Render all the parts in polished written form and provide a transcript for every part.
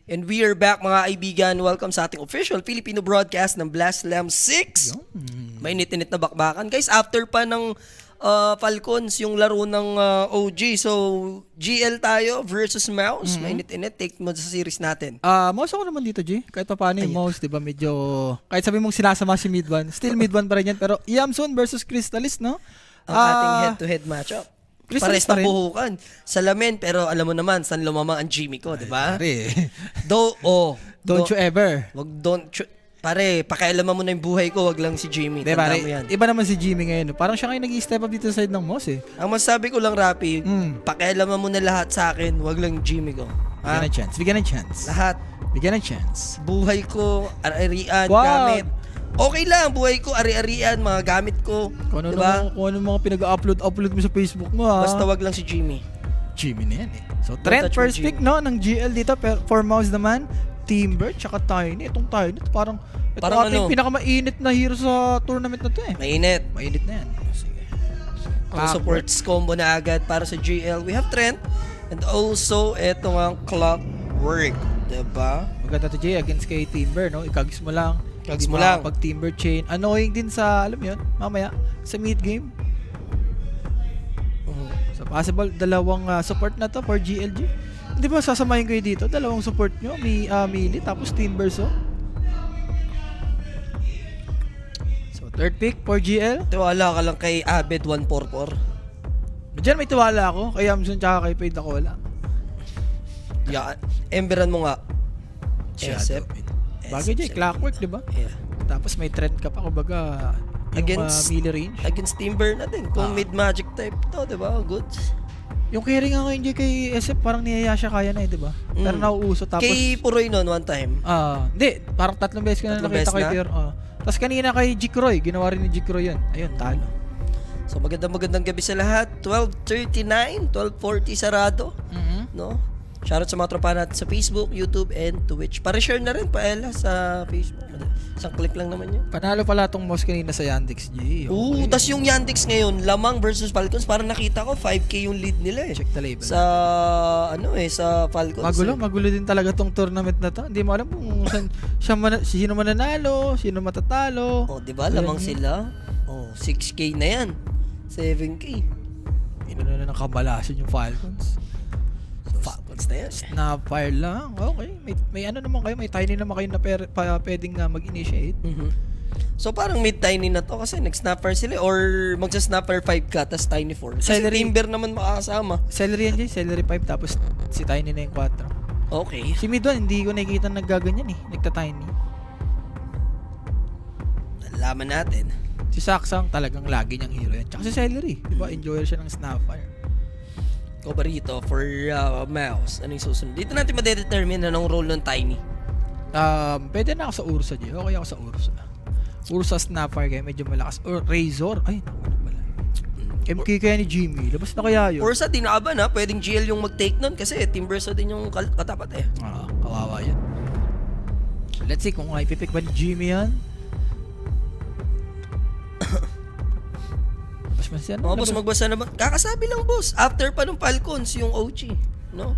And we are back mga kaibigan. Welcome sa ating official Filipino broadcast ng Blast Lamb 6. Mainit-init na bakbakan. Guys, after pa ng Falcons yung laro ng OG. So, GL tayo versus Mouse. Mainit-init. Take mo sa series natin. Mouse ako naman dito, G. Kahit pa paano yung Mouse, di ba, medyo... Kahit sabi mong sinasama si Mid-1, still Mid-1 pa rin yan. Pero Yamsun versus Crystalis, no? Ang ating head-to-head matchup. Pares na buhukan. Salamin, pero alam mo naman, saan lumamang ang Jimmy ko, di ba? Don't you ever. Pare, pakialaman mo na yung buhay ko, wag lang si Jimmy. Di, pare, iba naman si Jimmy ngayon. Parang siya ngayon nag-i-step up dito sa side ng Mouse eh. Ang masabi ko lang, Rapi, pakialaman mo na lahat sa akin, wag lang Jimmy ko. Bigyan ng chance. Lahat. Bigyan ng chance. Buhay ko, ari-arian, gamit. Okay lang, buhay ko, ari-arian, mga gamit ko. Kung ano, diba? kung ano mga pinag-upload mo sa Facebook mo, ha? Basta wag lang si Jimmy. Jimmy na yan eh. So, Trent first pick, no, ng GL dito. For Mouse naman, Timber, tsaka Tiny. Itong Tiny, parang ating pinakamainit na hero sa tournament na to eh. Mainit. Mainit na yan. Sige. Ang supports combo na agad para sa GL. We have Trent. And also, eto nga Clockwork. Diba? Maganda to, Jay, against kay Timber, no? Ikags mo lang. Ikags mo lang. Pag Timber chain. Annoying din sa, alam yun, mamaya, sa mid game. So, possible, dalawang support na to for GLG. Hindi ba, sasamahin ko yun dito? Dalawang support nyo. May melee, tapos Timber, so. So, third pick for GL. Tiwala ka lang kay Abed 144. Diyan may tiwala ako. Kay Yamsun tsaka kay Fade ako wala. Yeah. Emberan mo nga. SF. Bagay dyan, Clockwork, di ba? Yeah. Tapos may trend ka pa, kumbaga, yung melee range. Against Timber na din. Kung mid-magic type to, di ba? Good. Yung carry nga ngayon kay SF, parang niyaya siya kaya na eh, di ba? Pero nauuso. Tapos, kay Puroy noon, one time. Hindi, parang 3 beses ko na nakita kay Pierre. Tapos kanina kay Jikroy, ginawa rin ni Jikroy yun. Ayun, talo. So magandang gabi sa lahat. 12:39, 12:40 sarado. No? Shoutout sa mga tropa natin sa Facebook, YouTube, and Twitch. Pare-share na rin, Paella, sa Facebook. Isang click lang naman yun. Panalo pala tong Mouse kanina sa Yandex, G. Okay. Tas yung Yandex ngayon, Lamang versus Falcons, parang nakita ko, 5K yung lead nila eh. Check the label. Sa, sa Falcons. Magulo din talaga tong tournament na to. Hindi mo alam kung sino mananalo, sino matatalo. Diba? Lamang sila. 6K na yan. 7K. Inano na ng kabalasan yung Falcons. Falcons na yan. Snapfire lang. Okay. May ano naman kayo. May Tiny naman kayo na pwedeng mag-initiate. So parang mid-Tiny na to kasi nag-Snapfire sila or magsa-Snapfire 5 ka tas Tiny 4. Kasi Timber naman makakasama. Celery yan dyan. Celery 5 tapos si Tiny na yung 4. Okay. Si Mid-1 hindi ko nakikita naggaganyan eh. Nagta-Tiny. Nalaman natin. Si Saksang talagang lagi niyang hero yan. Tsaka si Celery. Diba? Enjoyer siya ng Snapfire. Cobarito for Mouse. Ano yung susunod? Dito natin madedetermine anong role ng Tiny. Pwede na ako sa Ursa, G. Okay ako sa Ursa. Ursa Snapfire kaya medyo malakas. Or Razor. Ay, naku na pala. MK kaya ni Jimmy. Labas na kaya yun. Ursa, di na ba na? Pwedeng GL yung mag-take nun kasi Timbersa din yung katapat eh. Kawawa yan. So, let's see kung ipipick ba ni Jimmy yan. Boss, magbasa naman. Kakasabi lang, boss. After pa ng Falcons, yung OG. No?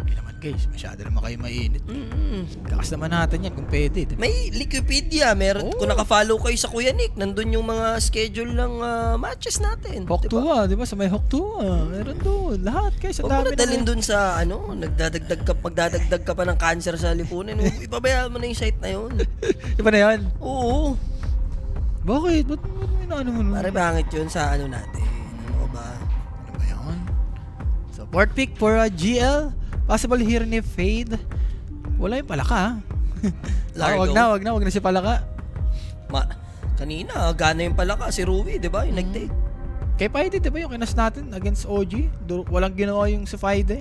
Hindi naman, guys. Masyado naman kayo mainit. Kakas naman natin yan kung pwede. Diba? May Wikipedia. Meron, kung nakafollow kayo sa Kuya Nick, nandun yung mga schedule ng matches natin. Hawk 2 diba? Sa may Hawk 2 meron doon. Lahat, guys. Ang dami na dalhin doon sa, magdadagdag ka pa ng cancer sa lipunan. Ipabayaan mo na yung site na yun. Iba na yan? Oo. Bakit? Ba't may naano mo nun? Pare bangit yun sa ano natin. Ano ba? Ano ba yun? So, fourth pick for GL. Possible here ni Fade. Wala yung Palaka, Largo. Wag na si Palaka. Kanina, gana yung Palaka. Si Rui, di ba? Yung nag-take. Kay Faide, di ba yung kinas natin against OG? Walang ginawa yung si Faide.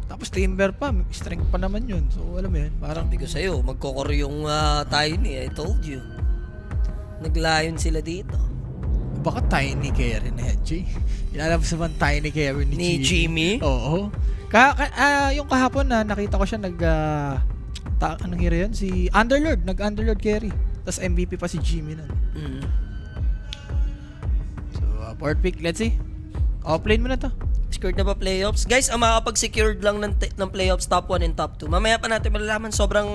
Tapos Timber pa. Strength pa naman yun. So, alam mo yun. Parang sabi ko sa'yo, magkokoro yung Tiny. I told you. Naglayon sila dito. Baka Tiny carry na yan, Jay. Inalabas naman Tiny carry ni Jimmy? Oo. Yung kahapon na nakita ko siya anong hero yun? Si Underlord. Nag-Underlord carry. Tapos MVP pa si Jimmy nun. So, fourth pick. Let's see. Offlane mo na to. secured na ba playoffs? Guys, ang makakapag-secured lang ng playoffs, top 1 and top 2. Mamaya pa natin malalaman, sobrang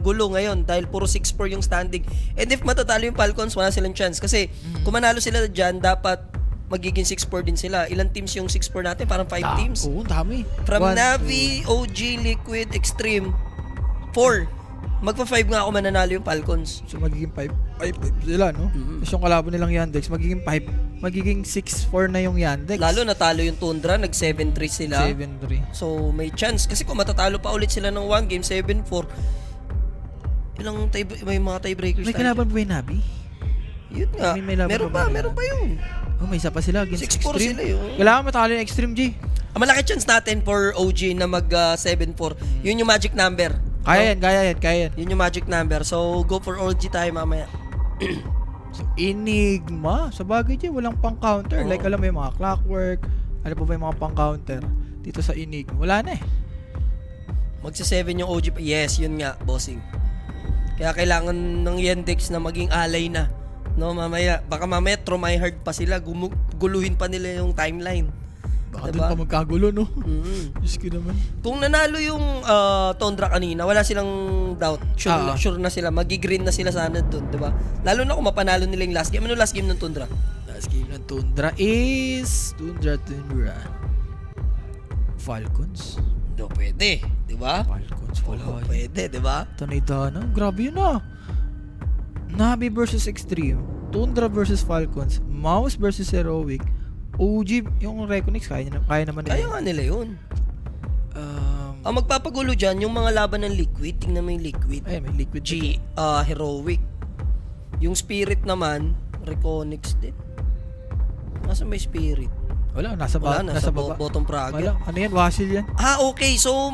gulo ngayon dahil puro 6-4 yung standing. And if matatalo yung Falcons, wala silang chance. Kasi kung manalo sila dyan, dapat magiging 6-4 din sila. Ilang teams yung 6-4 natin? Parang 5 teams. Oo, dami. From 1, Navi, OG, Liquid, Extreme, 4. Magpa-5 nga ako mananalo yung Falcons. So magiging 5 sila, no? Tapos yung kalaban nilang Yandex, magiging 6-4 na yung Yandex. Lalo natalo yung Tundra, nag 7-3 sila. 7-3. So may chance. Kasi kung matatalo pa ulit sila ng 1 game, 7-4, may mga tiebreakers May tayo. kalaban ba yung Nabi? Yun nga. May laban Meron pa yun. Oh, may isa pa sila against 6-4 Extreme. sila yun. Kailangan matalo yung Extreme, G. Ang malaki chance natin for OG na mag 7-4. Yun yung magic number. Kaya yan. Yun yung magic number. So go for OG tayo mamaya. So, Enigma. Sa bagay, G, walang pang-counter. Oo. Like, alam mo yung mga Clockwork. Ano pa ba yung mga pang-counter? Dito sa Enigma. Wala na eh. Magsa-7 yung OG. Yes, yun nga, bossing. Kaya kailangan ng Yandex na maging alay na. No, mamaya. Baka mamaya try hard pa sila. Guluhin pa nila yung timeline. Baka Diba? dun pa magkagulo, no? Mm. Diyos ko naman. Kung nanalo yung Tundra kanina, wala silang doubt. Sure na sila. Magi-green na sila sana doon, di ba? Lalo na kung mapanalo nila yung last game. Ano last game ng Tundra? Last game ng Tundra is... Tundra. Falcons. Hindi pwede, di ba? Falcons. Wala. Pwede, di ba? Tanay-dana. Grabe yun ah. Nabi versus Extreme. Tundra versus Falcons. Mouse versus Heroic. OG, yung Reconix, kaya naman Kaya nga nila yun. Ang magpapagulo dyan, yung mga laban ng Liquid. Tingnan mo yung Liquid. Ay, may Liquid. Heroic. Yung Spirit naman, Reconix din. Nasa may Spirit? Wala, nasa baba. Bottom bracket. Wala, ano yan? Wasil yan. Okay. So,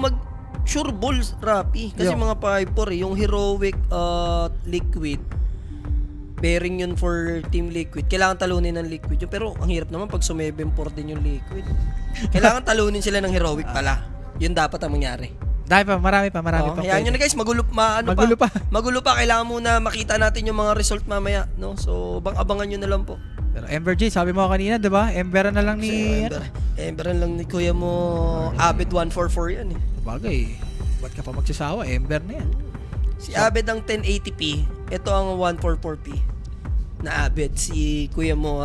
sure balls, Rapi. Kasi Yeah. mga 5-4 yung Heroic, Liquid, bearing yun for Team Liquid. Kailangan talunin ng Liquid yun. Pero ang hirap naman pag sumebem-4 din yung Liquid. Kailangan talunin sila ng Heroic pala. Yun dapat ang mangyari. Marami pa. Hayaan nyo na guys, magulo pa. Kailangan muna makita natin yung mga result mamaya. No? So, abangan nyo na lang po. Pero Ember G, sabi mo kanina, di ba? Emberan na lang ni... Emberan lang ni kuya mo. Abed 144 yan eh. Bagay, ba't ka pa magsasawa? Ember na yan. Si Abed ang 1080p. Ito ang 144p na Abed. Si kuya mo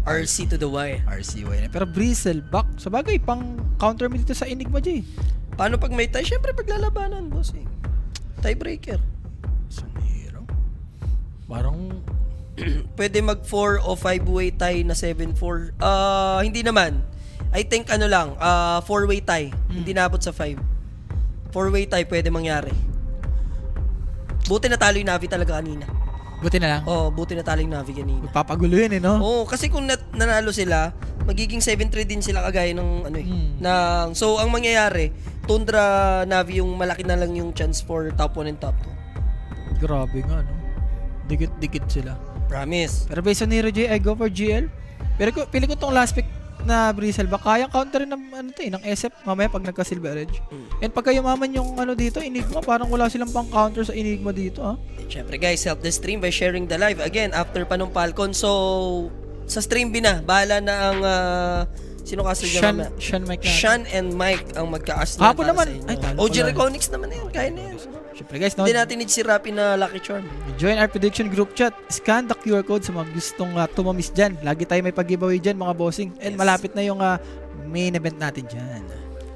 RC to the Y. RCY na. Pero Bristleback, sa bagay, pang counter mo dito sa Enigma G. Paano pag may tie? Siyempre paglalabanan, boss eh. Tiebreaker. Sumiro. Parang... Pwede mag 4 o 5 way tie na 7-4. Hindi naman. I think 4-way tie. Hindi naabot sa 5. 4-way tie pwede mangyari. Buti natalo yung Navi talaga kanina. Buti na lang. Buti natalo yung Navi kanina. Papagulo yun eh, no? Kasi kung nanalo sila, magiging 7-3 din sila kagaya ng so ang mangyayari, Tundra Navi yung malaki na lang yung chance for top 1 and top 2. Grabe nga, no? Dikit-dikit sila. Promise. Pero based on Hero J, I go for GL. Pero pili ko tong last pick na Bristleback, kaya counter ng ng SF mamaya pag nagka-Silver Edge. And pagka yumaman yung dito, Enigma, parang wala silang pang counter sa Enigma dito, ha? Siyempre guys, help the stream by sharing the live. Again, after pa nung Falcon. So, sa stream na, bahala na ang sino kasi dyan mamaya? Sean and Mike ang magka-cast Hapon naman. Ay, OG Reconix naman na yan. Kaya na yan. Siyempre guys, no? Hindi natin need si Rappi na Lucky Charm. Join our prediction group chat. Scan the QR code sa mga gustong tumamis dyan. Lagi tayo may pag-giveaway dyan, mga bossing. And malapit na yung main event natin dyan.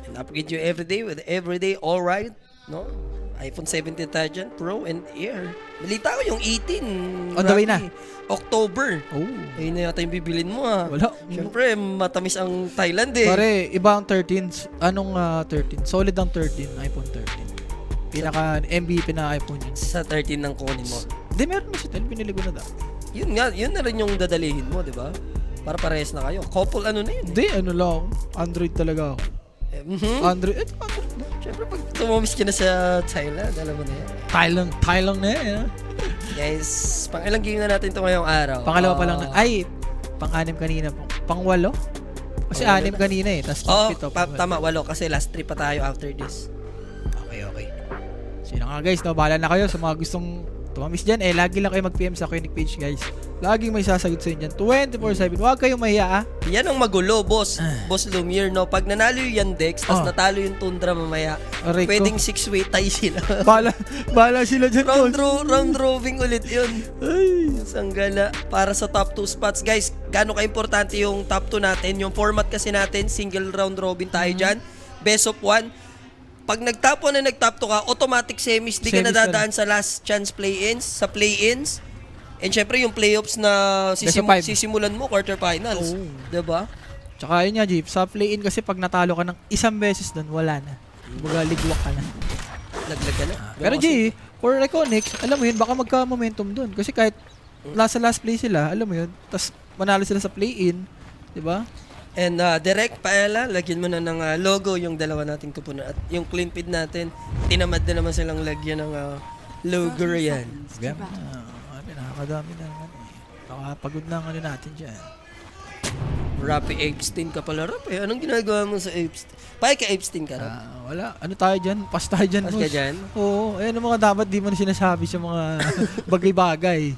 And upgrade you everyday with everyday alright. No? iPhone 17 tayo dyan, Pro and Air. Balita ko yung 18. On the way na. October. Oh. Ayun na yata yung bibilin mo ha. Wala. Siyempre, matamis ang Thailand eh. Pare, iba ang 13. Anong 13? Solid ang 13. iPhone 13. Pinaka MVP na iPhone yun. Sa 13 ng kunin mo. Hindi, meron na siya. Binili ko na dati. Yun nga, yun na rin yung dadalihin mo, di ba? Para parehas na kayo. Couple ano na yun. Hindi, lang. Android talaga ako. Android na. Siyempre, pag tumamis ka na sa Thailand, alam mo na yan. Thailand na yan. Guys, pang ilang game na natin ito ngayong araw. Pangalawa pa lang na. Ay, pang-anim kanina po. Pang-walo? Kasi anim kanina eh. Tapos pito. Tama, 8 kasi last 3 pa tayo after this. Okay. Sino nga guys, no? Bahala na kayo sa mga gustong Tumamis dyan lagi lang kayo mag-PM sa Koenig page guys. Laging may sasagot sa inyo dyan. 24/7. Huwag kayong mahiya Yan ang magulo, boss. Boss Lumiere, no? Pag nanalo yung Yandex, tapos Oh. natalo yung Tundra mamaya, Aray ko. pwedeng 6-way tie sila. Bala sila dyan. round robing ulit yun. Ay. Sanggala. Para sa top 2 spots. Guys, gaano ka-importante yung top 2 natin? Yung format kasi natin, single round robin tayo dyan. Best of 1. Pag nag-top 1 na nag-top 2 ka, automatic semis. Di ka Semis nadadaan sa last chance play-ins. Sa play-ins. And syempre yung playoffs na Best of 5. sisimulan mo, quarterfinals. Oh. Diba? Tsaka yun nga, Jeep. Sa play-in kasi pag natalo ka ng isang beses doon, wala na. Kumbaga, ligwak ka na. Laglag ka na. Pero G, for Iconics, alam mo yun, baka magka-momentum doon. Kasi kahit last place sila, alam mo yun, tas manalo sila sa play-in, di ba? And direct paela, lagyan mo na ng logo yung dalawa nating tupunan. At yung clean feed natin, tinamad na naman silang lagyan ng logo riyan. Gam. Nakakadami na naman eh. Nakapagod na ang ano natin dyan. Rappy Epstein ka pala, Rappy. Anong ginagawa mo sa Epstein? Pay ka Epstein ka, Rappy? Wala. Ano tayo dyan? Pas tayo dyan, Pas boss. ka dyan? Oo. Ayan ang mga dapat di mo na sinasabi sa mga bagay-bagay.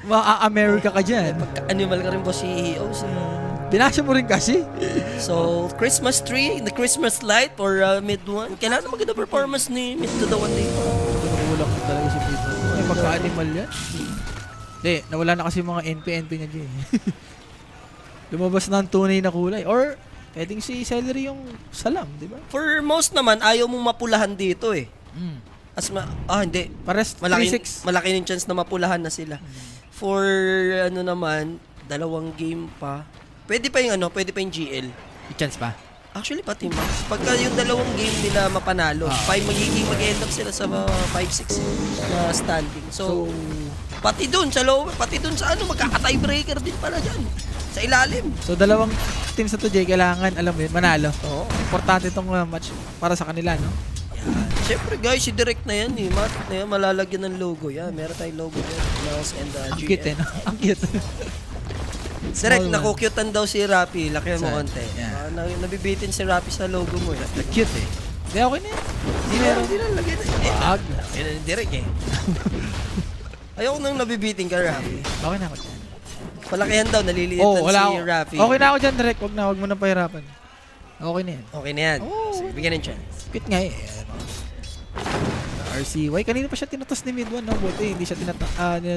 Ma-America ka dyan. Pagka-animal ka rin po CEO. Binasya mo rin kasi. So, Christmas tree, the Christmas light or mid-one. Kailangan maganda performance ni Mid to the One dito. Nakulang talaga si Pito. Ay, pagka-animal yan. Hindi, nawala na kasi yung mga NP niya dyan. Lumabas na ang tunay na kulay. Or, pwedeng si celery yung salam, di ba? For most naman, ayaw mong mapulahan dito eh. Hindi. Pares, Malaki 3-6. yung chance na mapulahan na sila. For ano naman, 2 game pa. Pwede pa yung GL. May chance pa? Actually, pati Max. Pagka yung 2 game nila mapanalo, mag-end up sila sa 5-6 na standing. So, pati dun sa lower, pati dun sa magkaka-tiebreaker din pala dyan. Sa ilalim. So, dalawang teams na to, Jay, kailangan, alam mo yun, manalo. Oo. Importante itong match para sa kanila, no? Siyempre guys, si Direct na yan eh. Matik na yan, malalagyan ng logo yan. Meron tayong logo yan. Mouse and Ang GL. cute, no? Ang cute. Direct, Small nakukyutan daw si Rappy. Laki mo Saan? konti. Yeah. Nabibitin si Rappy sa logo mo. Ang cute, eh. Hindi, okay na yan. Hindi na lagyan na. Wag. Yan ang Direct eh. Ayoko nang nabibitin ka, Rappy. Okay na ako dyan. Palakihan daw, naliliitan wala si ako. Rappy. Okay na ako dyan, direct. Wag mo na pahirapan. Okay na yan. Okay na yan. Sige, bigyan ng chance. Cute nga eh. RCY. Kanina pa siya tinatos ni mid 1, no? Buti, hindi siya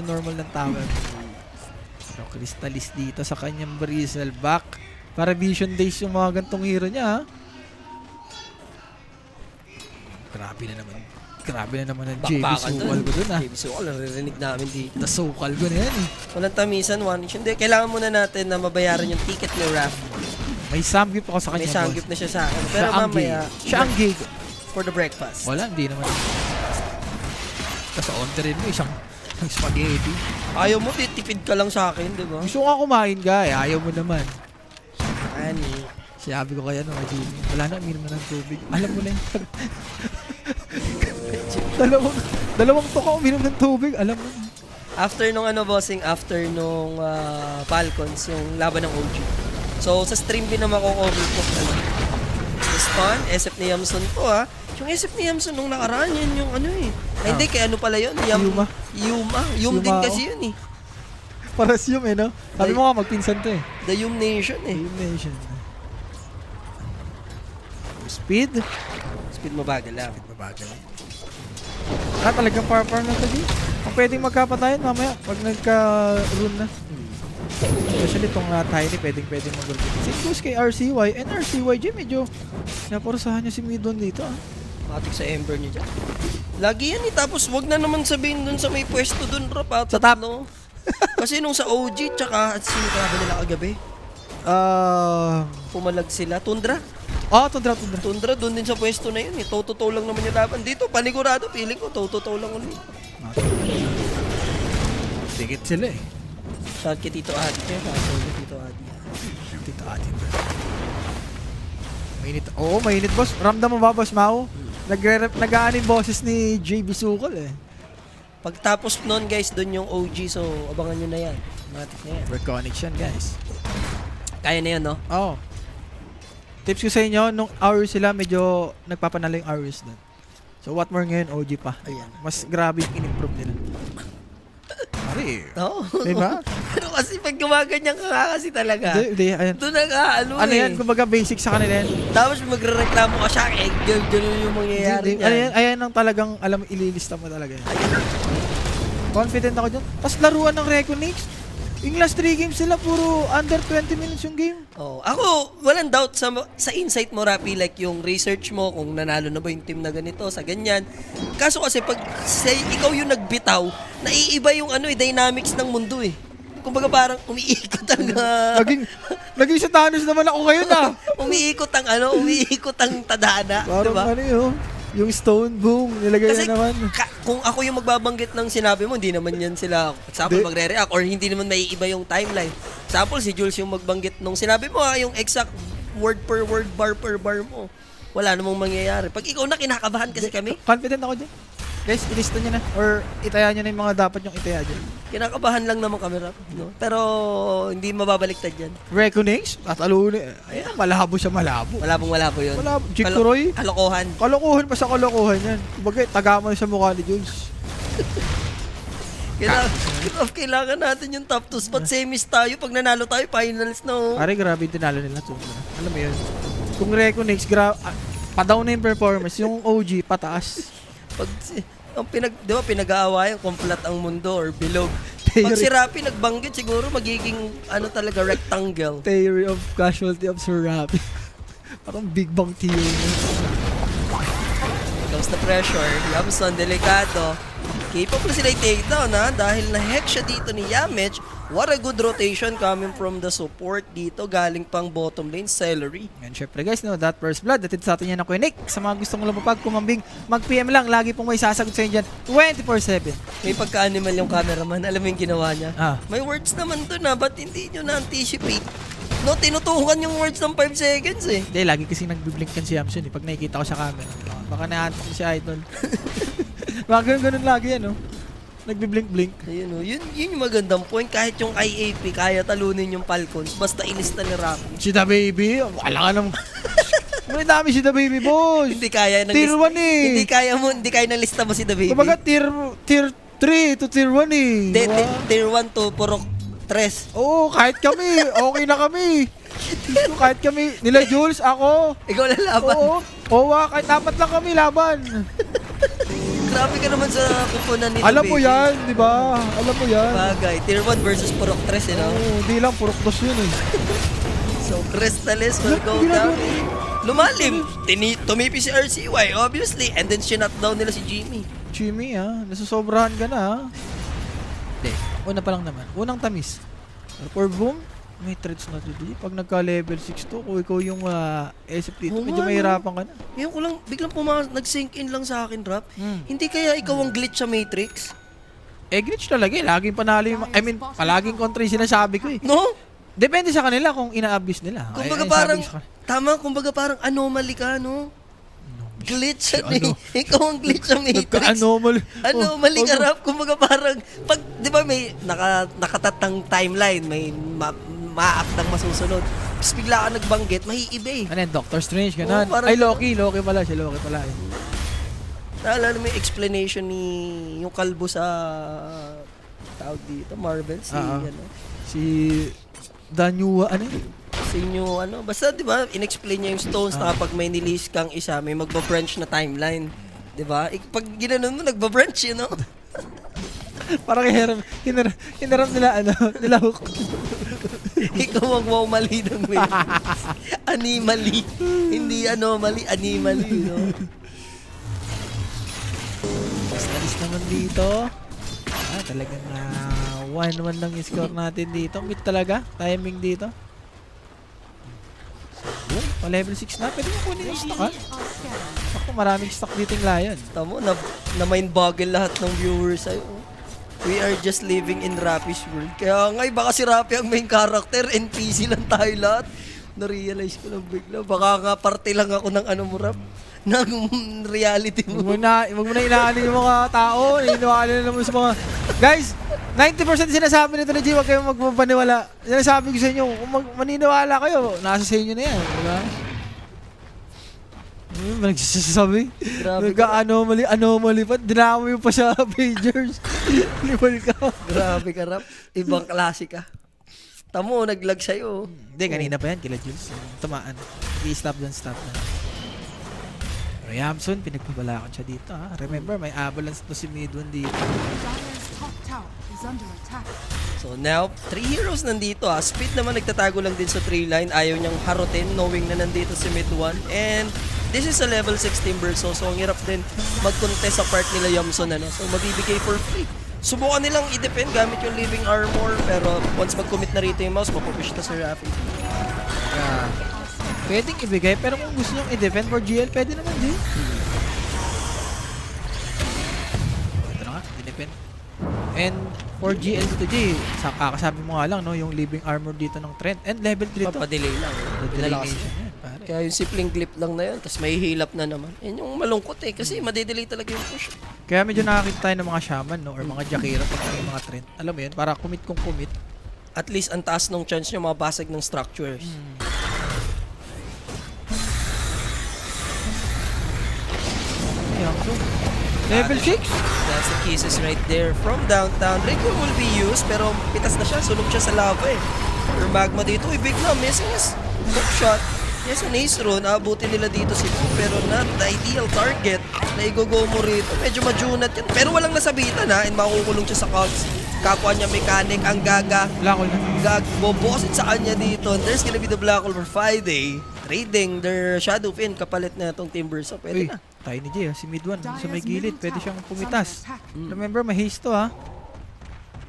normal ng tower. Pero Crystallis dito sa kanyang Bristle back. Para Vision Days yung mga gantong hero niya, ha? Grabe na naman ang JB Bakbakan Sukal ko dun, ha? JB Sukal, naririnig namin dito. Nasukal ko na yan, eh. Walang tamisan, one inch. Hindi, kailangan muna natin na mabayaran yung ticket ni Raph. May samgyup ako sa kanya, May sanggip boss. na siya sa akin. Pero Siya ang mamaya, gig. Siya ang gig. for the breakfast. Wala, hindi naman. Kasi orderin mo isang spaghetti. Ayaw mo, titipid ka lang sa akin, di ba? Gusto ko nga kumain ka, eh. Ayaw mo naman. Ani. Sabi ko kaya nung Jimmy, wala na, uminom na ng tubig. Alam mo na yun. dalawang tuka uminom ng tubig, alam mo. After nung bossing, after nung Falcons, yung laban ng OG. So, sa stream din na mako-cover ko. Spawn, SF ni Yamson po ha. Yung SF ni Yamson nung nakaraan, yun yung Ay, hindi, kaya pala yun? Yuma. Yum din Yuma, kasi yun eh. Paras yung no? Sabi mo nga, magpinsan to eh. The Yum Nation eh. Yung nation. Speed? Speed mabagal lang. Mabagal. Talagang par-par na to, G. Kung pwedeng magkapatayan mamaya, pag nagka-rune na. Especially itong Tiny, pwedeng mag-rune. Same goes kay RCY. And RCY, G, medyo naparusahan niya si Midon dito, ah. Matik sa Ember niya dyan. Lagi yan eh. Tapos wag na naman sabihin dun sa may pwesto dun, Rap. Sa top. No? Kasi nung sa OG, tsaka sino ka ba nila kagabi? Pumalag sila. Tundra. Tundra. Tundra, dun din sa pwesto na yun eh. Toto lang naman yung laban. Dito, panigurado. Feeling ko, toto lang ulit. Tigit sila eh. Shout kay Tito Adi. Kaya shout kay Tito Adi. Tito Adi. Mainit. Oo, mainit, boss. Ramdam mo ba, boss Mau? Nag-aanin boses ni JB Sukal eh. Pagtapos nun guys, dun yung OG. So, abangan nyo na yan. Matik na yan. We're connection, guys. Kaya na yan, no? Tips ko sa inyo, nung hours sila, medyo nagpapanalo yung hours doon. So what more ngayon, OG pa. Ayan. Mas grabe yung in-improve nila. Pare. Oo. Diba? Pero kasi pag gumaganyan ka nga kasi talaga. Hindi, ayan. Doon na nga, ano Yan? Kumbaga basic sa kanila yan. Tapos magre-reklamo ka siya, ganun yung mangyayari Hindi, niya. ayan ang talagang, alam, ililista mo talaga yan. Confident ako dyan. Tapos laruan ng Reconnix. Yung last 3 games sila, puro under 20 minutes yung game. Oh, ako, walang doubt sa insight mo, Rapi, like yung research mo, kung nanalo na ba yung team na ganito, sa ganyan. Kaso kasi pag say, ikaw yung nagbitaw, naiiba yung dynamics ng mundo eh. Kumbaga parang umiikot ang... Naging sa Thanos naman ako ngayon umiikot ang tadhana. Parang Diba? ano yun, yung stone boom, nilagay Kasi na naman. kung ako yung magbabanggit ng sinabi mo, hindi naman yan sila, example, Di- magre-react or hindi naman maiiba yung timeline. Example, si Jules yung magbanggit nung sinabi mo, yung exact word per word, bar per bar mo. Wala namang mangyayari. Pag ikaw na, kinakabahan kasi kami. Confident ako dyan. Guys, ilista nyo na. Or itaya nyo na yung mga dapat yung itaya dyan. Kinakabahan lang naman kami, Rap. No? Pero hindi mababaliktad yan. Reconnix, tatalunin. Ayan, malabo siya, malabo. Malabong-malabo yun. Malabo. Jikuroy. Kalokohan. Kalokohan pa sa kalokohan yan. Kumbaga, taga mo na sa mukha ni Jules. Kailangan natin yung top 2 spot. Semis tayo. Pag nanalo tayo, finals na. Oh. Pare, grabe yung tinalo nila. Alam mo yun. Kung Reconnix, pa-down na yung performance. Yung OG, pataas. Pag, di ba, pinag-aawayan kung flat ang mundo or bilog. Pag si Rapi nagbanggit, siguro magiging, talaga, rectangle. Theory of casualty of Sir Rapi. Parang Big Bang Theory. Comes the pressure. Yamson, delikado. Capable sila i-takedown, dahil na-hack siya dito ni Yamich. What a good rotation coming from the support dito. Galing pang bottom lane, Celery. And syempre guys, that first blood, datid sa atin yan ng Quinik. Sa mga gustong lumapag, kumambing, mag-PM lang. Lagi pong may sasagot sa inyo dyan, 24/7. May pagka-animal yung cameraman. Alam mo yung ginawa niya? Ah. May words naman doon ba't hindi nyo na-anticipate? No, tinutukan yung words ng 5 seconds eh. Hindi, lagi kasi nagbiblink kan si Yamson pag nakikita ko sa camera. Baka nahanap ko si Idol. Baka ganun lagi yan, nagbiblink-blink. Ayun yun yung magandang point. Kahit yung IAP, kaya talunin yung Falcons. Basta ilista ni Rapi. Si The Baby, wala ka naman. May dami si The Baby, boss. Hindi kaya ng Tier 1 eh. Hindi kaya ng lista mo si The Baby. Kumbaga tier 3 to tier 1 eh. Tier 1 to purok 3. Oo, kahit kami. Okay na kami. Kahit kami. Nila Jules, ako. Ikaw lalaban. Oo, kahit 4 lang kami laban. Grabe ka naman sa kupunan ni The Alam Baby. mo yan, di ba? Alam mo yan. Bagay. Tier 1 versus purok 3, Oo, di lang, purok dos yun eh. So, Crystales will go down. Lumalim. Tumipi si RCY, obviously. And then, sinut down nila si Jimmy. Jimmy nasusobrahan ka na Hindi, una pa lang naman. Unang tamis. For boom, may threads na today. Pag nagka-level 6 to, kung ikaw yung SF dito, Oo medyo nga, mahirapan ka na. Ngayon ko lang, biglang nag-sink in lang sa akin, Rap. Hmm. Hindi kaya ikaw ang glitch sa Matrix? Glitch talaga eh. Laging panalo yung... palaging kontra yung sinasabi ko eh. No? Depende sa kanila kung ina-abuse nila. Kumbaga Ay, parang, sabi ko sa tama, kumbaga parang anomaly ka, no? Glitch Si ano? Ikaw ang glitch sa Matrix. Nagka-anomaly. Anomaly ka, Rap. Kumbaga parang, pag, di ba may nakatatang timeline, may ma-up ng masusunod. Tapos bigla ka nagbanggit, mahiiba eh. Ano yan, Doctor Strange, gano'n. Oo, parang- Ay, Loki pala siya, Loki pala. Naalala mo yung explanation ni yung kalbo sa tawag dito, Marvel, Si Danyua, ano yun? sa inyo, basta di ba, inexplain niya yung stones na kapag may nilis kang isa, may magba-branch na timeline. Di ba? Pag ginanon mo, nagba-branch, Parang hinaram nila, nila hook. Ikaw ang wow mali ng Matrix. Animally. Hindi anomaly, animally, Stalis naman dito. Talagang 1-1 lang yung score natin dito. Mid talaga. Timing dito. So, level 6 na. Pwede mo kunin yung stock, Ako, maraming stock dito yung Lion. Tamo, na mind boggle lahat ng viewers sa'yo. We are just living in Rapi's world. Kaya nga, baka si Rapi ang main character, NPC lang tayo lahat. Na-realize ko lang bigla. Baka nga parte lang ako ng mo, Rap. Ng reality mo. Huwag mo na inaanin yung mga tao. Iniwala na naman sa mga... Guys, 90% sinasabi nito ni G, huwag kayong magpapaniwala. Sinasabi ko sa inyo, kung maniniwala kayo, nasa sa inyo na yan. Diba? Nagsasabi. Grabe Nag-anomaly pa. Dinamo yung pa sa pagers. Limal ka. Grabe ka, Rap. Ibang klase ka. Tamo, naglag sa'yo. Hindi, kanina pa yan, kila Jules. Tumaan. I-stop doon. Pero Yamson, pinagpabalakan siya dito. Ha? Remember, may avalanche to si Midwan dito. Dire's top tower is under attack. So now, 3 heroes nandito ah. Speed naman nagtatago lang din sa 3 line. Ayaw niyang harutin knowing na nandito si mid 1. And this is a level 6 Timber. So ang hirap din mag-contest sa part nila Yamson. Ano? So mabibigay for free. Subukan nilang i-defend gamit yung living armor. Pero once mag-commit na rito yung mouse, mapupush na si Rafi. Yeah. Pwedeng ibigay, pero kung gusto nyo i-defend for GL, pwede naman din. Ito na nga, i-defend. And for GL dito, G, kakasabi mo nga lang, no, yung living armor dito ng Trent. And level 3 to. Papadelay lang. Delay Pinalakas. yan, pare. Kaya yung simpleng clip lang na yun, tapos may hilap na naman. Yan yung malungkot eh, kasi madedelay talaga yung push. Kaya medyo nakakita tayo ng mga shaman, no, or mga Jakiro pag may mga Trent. Alam mo yun, para commit kung commit. At least ang taas ng chance nyo mabasag ng structures. Ayan, so, level 6? That's the kisses right there from downtown. Recall will be used, pero pitas na siya. Sunog siya sa lava eh. Or magma dito. Uy, big na. Missing is hook shot. Yes, an ace rune. Aabutin nila dito si Poo, pero not the ideal target na i-go mo rito. Medyo majunat yan. Pero walang nasabitan ha. And makukulong siya sa cogs. Kapwa niya mechanic. Ang gaga. Black hole na. Bobosin sa kanya dito. And there's gonna be the Black Hole for Friday. Trading their Shadow Fin kapalit na itong Timber. So, pwede Uy, na. tayo ni Jay, si mid 1 sa may gilid, pwede siyang pumitas. Is under attack. Remember, may haste to ha.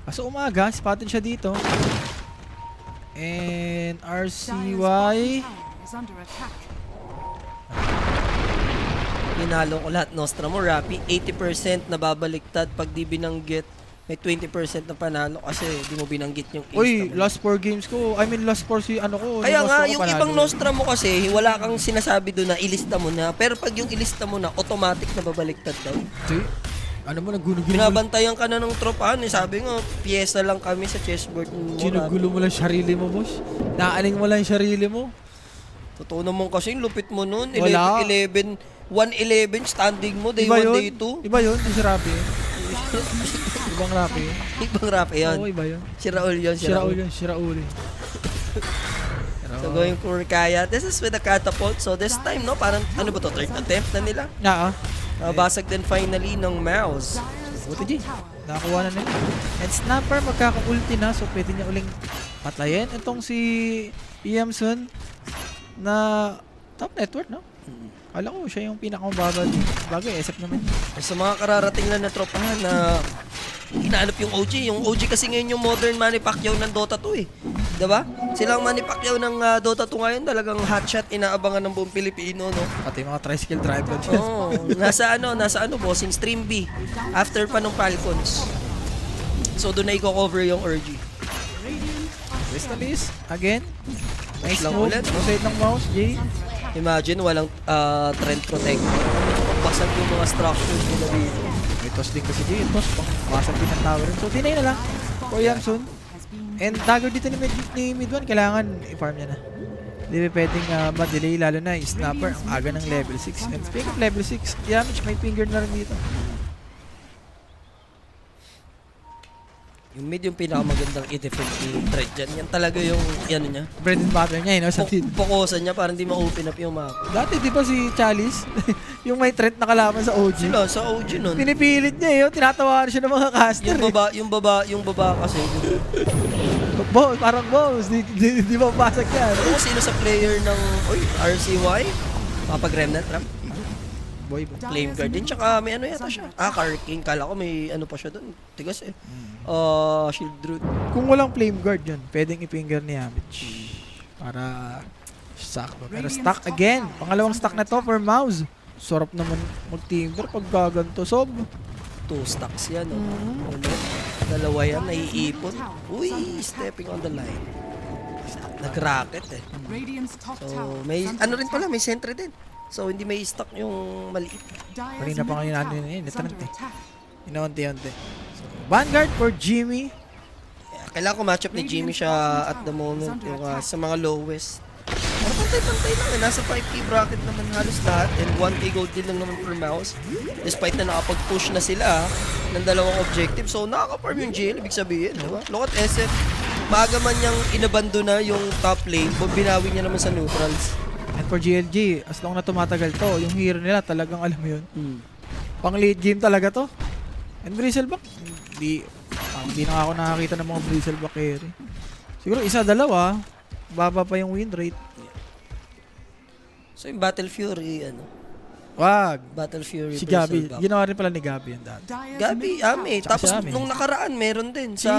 Kaso umaga, spatin siya dito. And Dire's bottom RCY. tower is under attack. Pinalo ko lahat Nostra mo, Rappi. 80% nababaliktad pag di binanggit. May 20% na panalo kasi di mo binanggit yung ace Uy, naman. last 4 games ko. I mean, last 4 si ano ko. Kaya last nga, 4 ko yung panalo. ibang Nostra mo kasi, wala kang sinasabi doon na ilista mo na. Pero pag yung ilista mo na, automatic na babaliktad daw. Di, ano mo, naggulo-gulo mo. Binabantayan ka na ng tropahan. Eh. Sabi nga, piyesa lang kami sa chessboard mo. Ginugulo mo lang sarili mo, boss. Naaling mo lang yung sarili mo. Totoo naman kasi, yung lupit mo noon. Wala. 111 standing mo, day Iba 1, yun? day 2. Iba yun, di si Rapi. Ibang Rapi. Ibang rap yun. Oo, iba yun. Si Raul yun. Si Raul yun, si Raul. So going for Kaya. This is with the catapult. So this time, no, parang ano ba to? Third attempt na nila. Basag din finally ng mouse. Dire's Buti, top G. tower. Nakakuha na nila. And Snapper magkaka-ulti na, so pwede niya uling patlayin. Itong si Yamson na top network, no? Kala ko siya yung pinakamababa din. Bagay, SF naman. Sa mga kararating lang na tropahan na hinahanap yung OG. Yung OG kasi ngayon yung modern Manny Pacquiao ng Dota 2 eh. Diba? Silang Manny Pacquiao ng Dota 2 ngayon talagang hotshot inaabangan ng buong Pilipino, no? Pati mga tricycle driver dyan. Oo. Nasa ano, bossing stream B. After pa nung Falcons. So doon na i-cover yung RG. Crystallis, again. Nice Lang move. ulit, no? Rotate ng mouse, Jay. Imagine walang trend protector. Basag yung mga structures nila dito. May toss din kasi Jay. Toss, basag din ang tower. So, tinay na lang. For Yamson. And dagger dito ni Mid-1, kailangan i-farm niya na. Hindi ba pwedeng ma-delay, lalo na yung snapper, ang aga ng level 6. And speaking of level 6, Yamich may finger na rin dito. Yung mid yung pinakamagandang i-defend ni Thread dyan. Yan talaga yung ano niya. Bread and butter niya, sa team. Pokosan niya para hindi ma-open up yung map. Dati di ba si Chalice, yung may threat na kalaban sa OG? Sila sa OG nun. Pinipilit niya tinatawaran siya ng mga caster. Yung baba kasi. Boss, parang boss, di ba pasag yan? Ano kung sino sa player ng RCY? Mapag-remnant trap? Boy, Flame Guard din. Tsaka may ano yata siya. Car King. Kala ko may ano pa siya doon. Tigas eh. Shield Root. kung walang flame guard yun, pwedeng i-finger ni Yamich. Para sakto. Pero stuck again. Pangalawang stuck na to for mouse. Sarap naman mag-timber pag gaganto. Sob. 2 stacks yan. Oh. Dalawa yan. Naiipon. Uy, stepping on the line. Nag-rocket eh. Radiant's top So, tower may is under ano rin pala, attack. may sentry din. So, hindi may stock yung maliit. Dire's Kanina pa middle kanina tower yun, is natanong under eh. attack. Inaunti-unti. So, Vanguard for Jimmy. Kailangan ko matchup ni Jimmy siya at the moment yung sa mga lowest. Ano pa pantay-pantay lang. Nasa 5k bracket naman halos lahat and 1k gold din lang naman per mouse. Despite na nakapag-push na sila ng dalawang objective. So, nakaka-farm yung GL, ibig sabihin, di ba? Look at SF. Maaga man niyang inabando na yung top lane, binawi niya naman sa neutrals. And for GLG, as long na tumatagal to, yung hero nila talagang alam mo yun. Pang late game talaga to. And Bristleback, hindi na ako nakakita ng mga Bristleback carry. Siguro isa, dalawa, baba pa yung win rate. So, yung Battle Fury, Wag. Battle Fury Si Gabi, Bristleback. ginawa rin pala ni Gabi yan dati. Dire's Gabi, middle Ame. tower Tapos si Ame. nung nakaraan, meron din sa...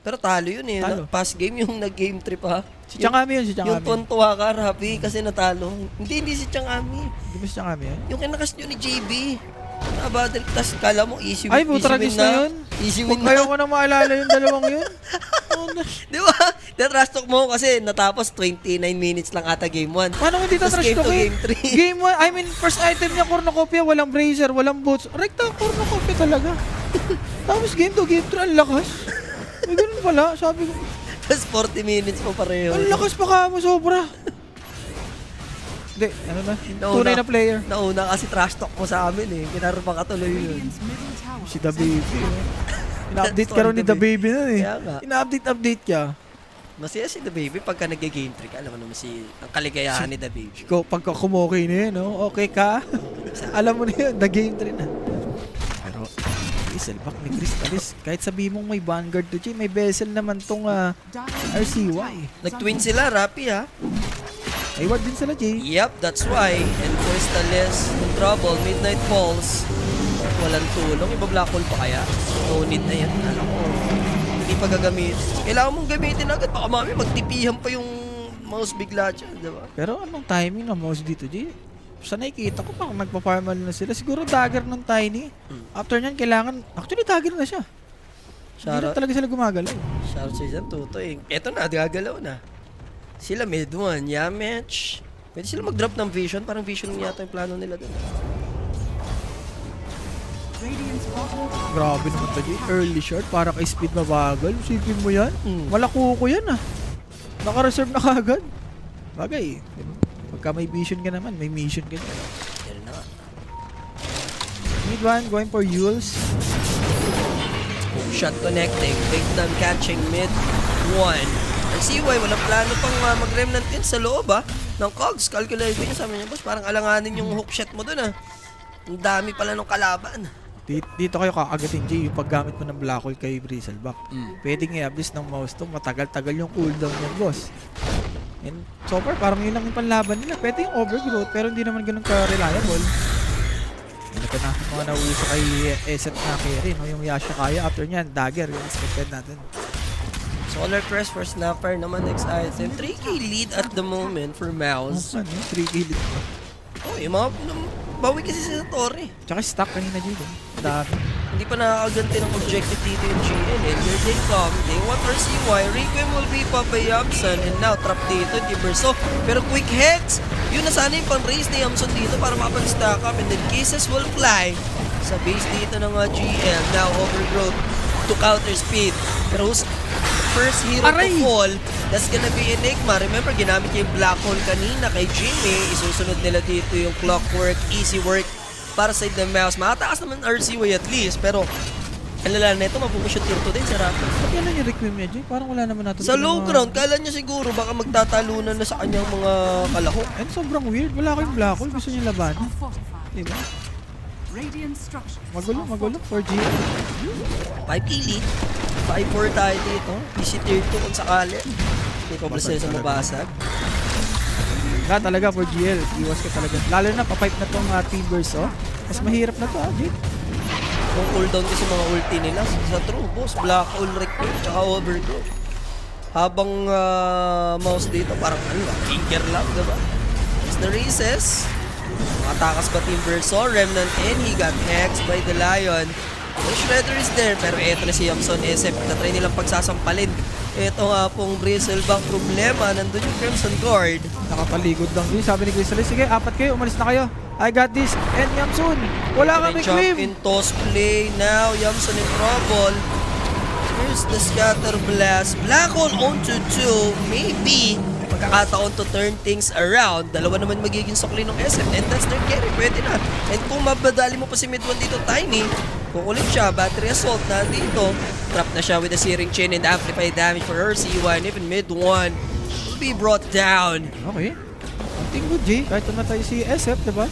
Pero talo yun eh. Talo. Past game yung nag-game trip ha. Si Changami yun, si Yung Changami. tuwan-tuwa ka, Rapi, kasi natalo. Hindi si Changami. Di ba si Changami yan? Yung kinakas nyo ni JB. Battle, tas kala mo easy Ay, win, easy putra win na yun. Easy Huwag win kayo na. ko na maalala yung dalawang yun. Oh, Di ba? Na-trash talk mo kasi natapos 29 minutes lang ata game 1. Paano hindi Tas ta-trash game talk to eh? game 3. Game 1, I mean, first item niya, cornucopia, walang bracer, walang boots. Rekta, cornucopia talaga. Tapos game 2, game 3, ang lakas. May ganun pala, sabi ko, Tapos 40 minutes mo pareho. ang lakas pa ka mo, sobra. Hindi, ano na, tunay na player. Nauna kasi trash talk mo sa amin eh. Kinarpa ka tuloy yun. Radiant's middle tower Si The is Baby. Ina-update ka rin ni The Baby nun eh. Kaya nga. Ina-update ka. Masaya si The Baby pagka nag-game trick. Alam mo naman ang kaligayahan ni The Baby. Ikaw, pagka kumokay na yun, no? Okay ka? Alam mo na yun, the game train na. Pero, Bristleback ni Crystallis, kahit sabi mong may Vanguard to Jay, may Vessel naman tong Dire's RCY. Nag-twin sila, Rapi ha. May ward din sila, Jay. Yep, that's why. And Crystallis in trouble. Midnight Falls. Walang tulong. Iba-black hole pa kaya? No need na yan. Alam ko. Hindi pa gagamit. Kailangan mong gamitin agad. Baka mami magtipihan pa yung mouse bigla dyan, di ba? Pero anong timing ng mouse dito, Jay? Sa nakikita ko, pang nagpa-farmal na sila. Siguro dagger ng Tiny. After nyan, kailangan... Actually, dagger na siya. Hindi na talaga sila gumagalaw. Shout sa isang tutoy. Eto na, gagalaw na. Sila mid one, Yamech. Pwede sila mag-drop ng vision. Parang vision yata yung plano nila dun. Radiant's bottom tower Grabe naman to, Jay. Early shot, para kay speed mabagal. Sipin mo yan. Malakuko yan, Naka-reserve na kagad. Bagay, diba? Pagka may vision ka naman, may mission ka naman. Yan na nga. Mid one, going for Yules. Shot connecting. Big time catching mid one. Ang CY, walang plano pang mag-remnant din sa loob ng cogs. Calculator niya, sabi niya, boss, parang alanganin yung hook shot mo dun Ang dami pala ng kalaban. Dito kayo kakagating, Jay, yung paggamit mo ng black hole kay Bristleback. Pwedeng i-abuse ng mouse to, matagal-tagal yung cooldown niya, boss. And so far, parang yun lang yung panlaban nila. Pwede yung overgrowth, pero hindi naman ganun ka-reliable. Ano ka na, mga nauuso kay Eset na carry, no? Yung Yasha kaya, after nyan, dagger, yung expected natin. Solar Crest for Snapper naman next item. 3k lead at the moment for Mouse. Ano, 3k lead pa. Oh, yung mga bawi kasi sa Torre. Tsaka stock kanina, Jay, dami. Hindi pa nakakaganti ng objective dito yung GN. And here they come. They want RCY. Requiem will be Papa Yamson. And now, trap dito, Giverso. Pero quick heads. Yun na sana yung pang-raise ni Yamson dito para makapag-stack up. And then cases will fly sa base dito ng GL. Now, overgrowth to counter speed. Pero who's first hero to fall? That's gonna be Enigma. Remember, ginamit niya yung black hole kanina kay Jimmy. Isusunod nila dito yung clockwork, easy work para sa the Mouse. Makatakas naman RCY at least, pero alala na ito, mapupush yung tier 2 din sa Raptor. Ba't yan lang yung requiem niya, Jay? Parang wala naman natin. Sa low ground, kala niya siguro baka magtatalunan na sa kanyang mga kalahok. And sobrang weird. Wala kayong black hole. Gusto niya labanan. are fortified. Diba? Radiant structures Magulo. 4G. 5k lead. 5-4 tayo dito. Easy tier 2 kung sakali. Hindi pa sila sa mabasag. Wala talaga for GL. Iwas ka talaga. Lalo na pa-pipe na tong Timbers, Mas mahirap na to, Jay. Kung cooldown kasi mga ulti nila sa true boss, black hole recruit tsaka overgrowth. Habang mouse dito parang finger lang, diba? It's the recess. Matakas ba Team Verso? Remnant in, he got hexed by the Lion. The Shredder is there, pero eto na si Yamson SF. Natry nilang pagsasampalin. Ito nga pong Bristleback problema. Nandun yung Crimson Guard. Nakapaligod lang din. Sabi ni Crystal, sige, 4 kayo, umalis na kayo. I got this. And Yamsun, wala kami Jump claim. in toss play. Now, Yamson in trouble. Here's the scatter blast. Black hole onto 2. Maybe pagkakataon to turn things around. Dalawa naman magiging sukli ng SF and that's their carry. Pwede na. And kung mabadali mo pa si Mid-1 dito, Tiny, kukulit siya. Battery assault na dito. Trap na siya with a searing chin and amplified damage for RC1. Even Mid-1 will be brought down. Okay. Ang tingin G, kahit namatay si SF, diba?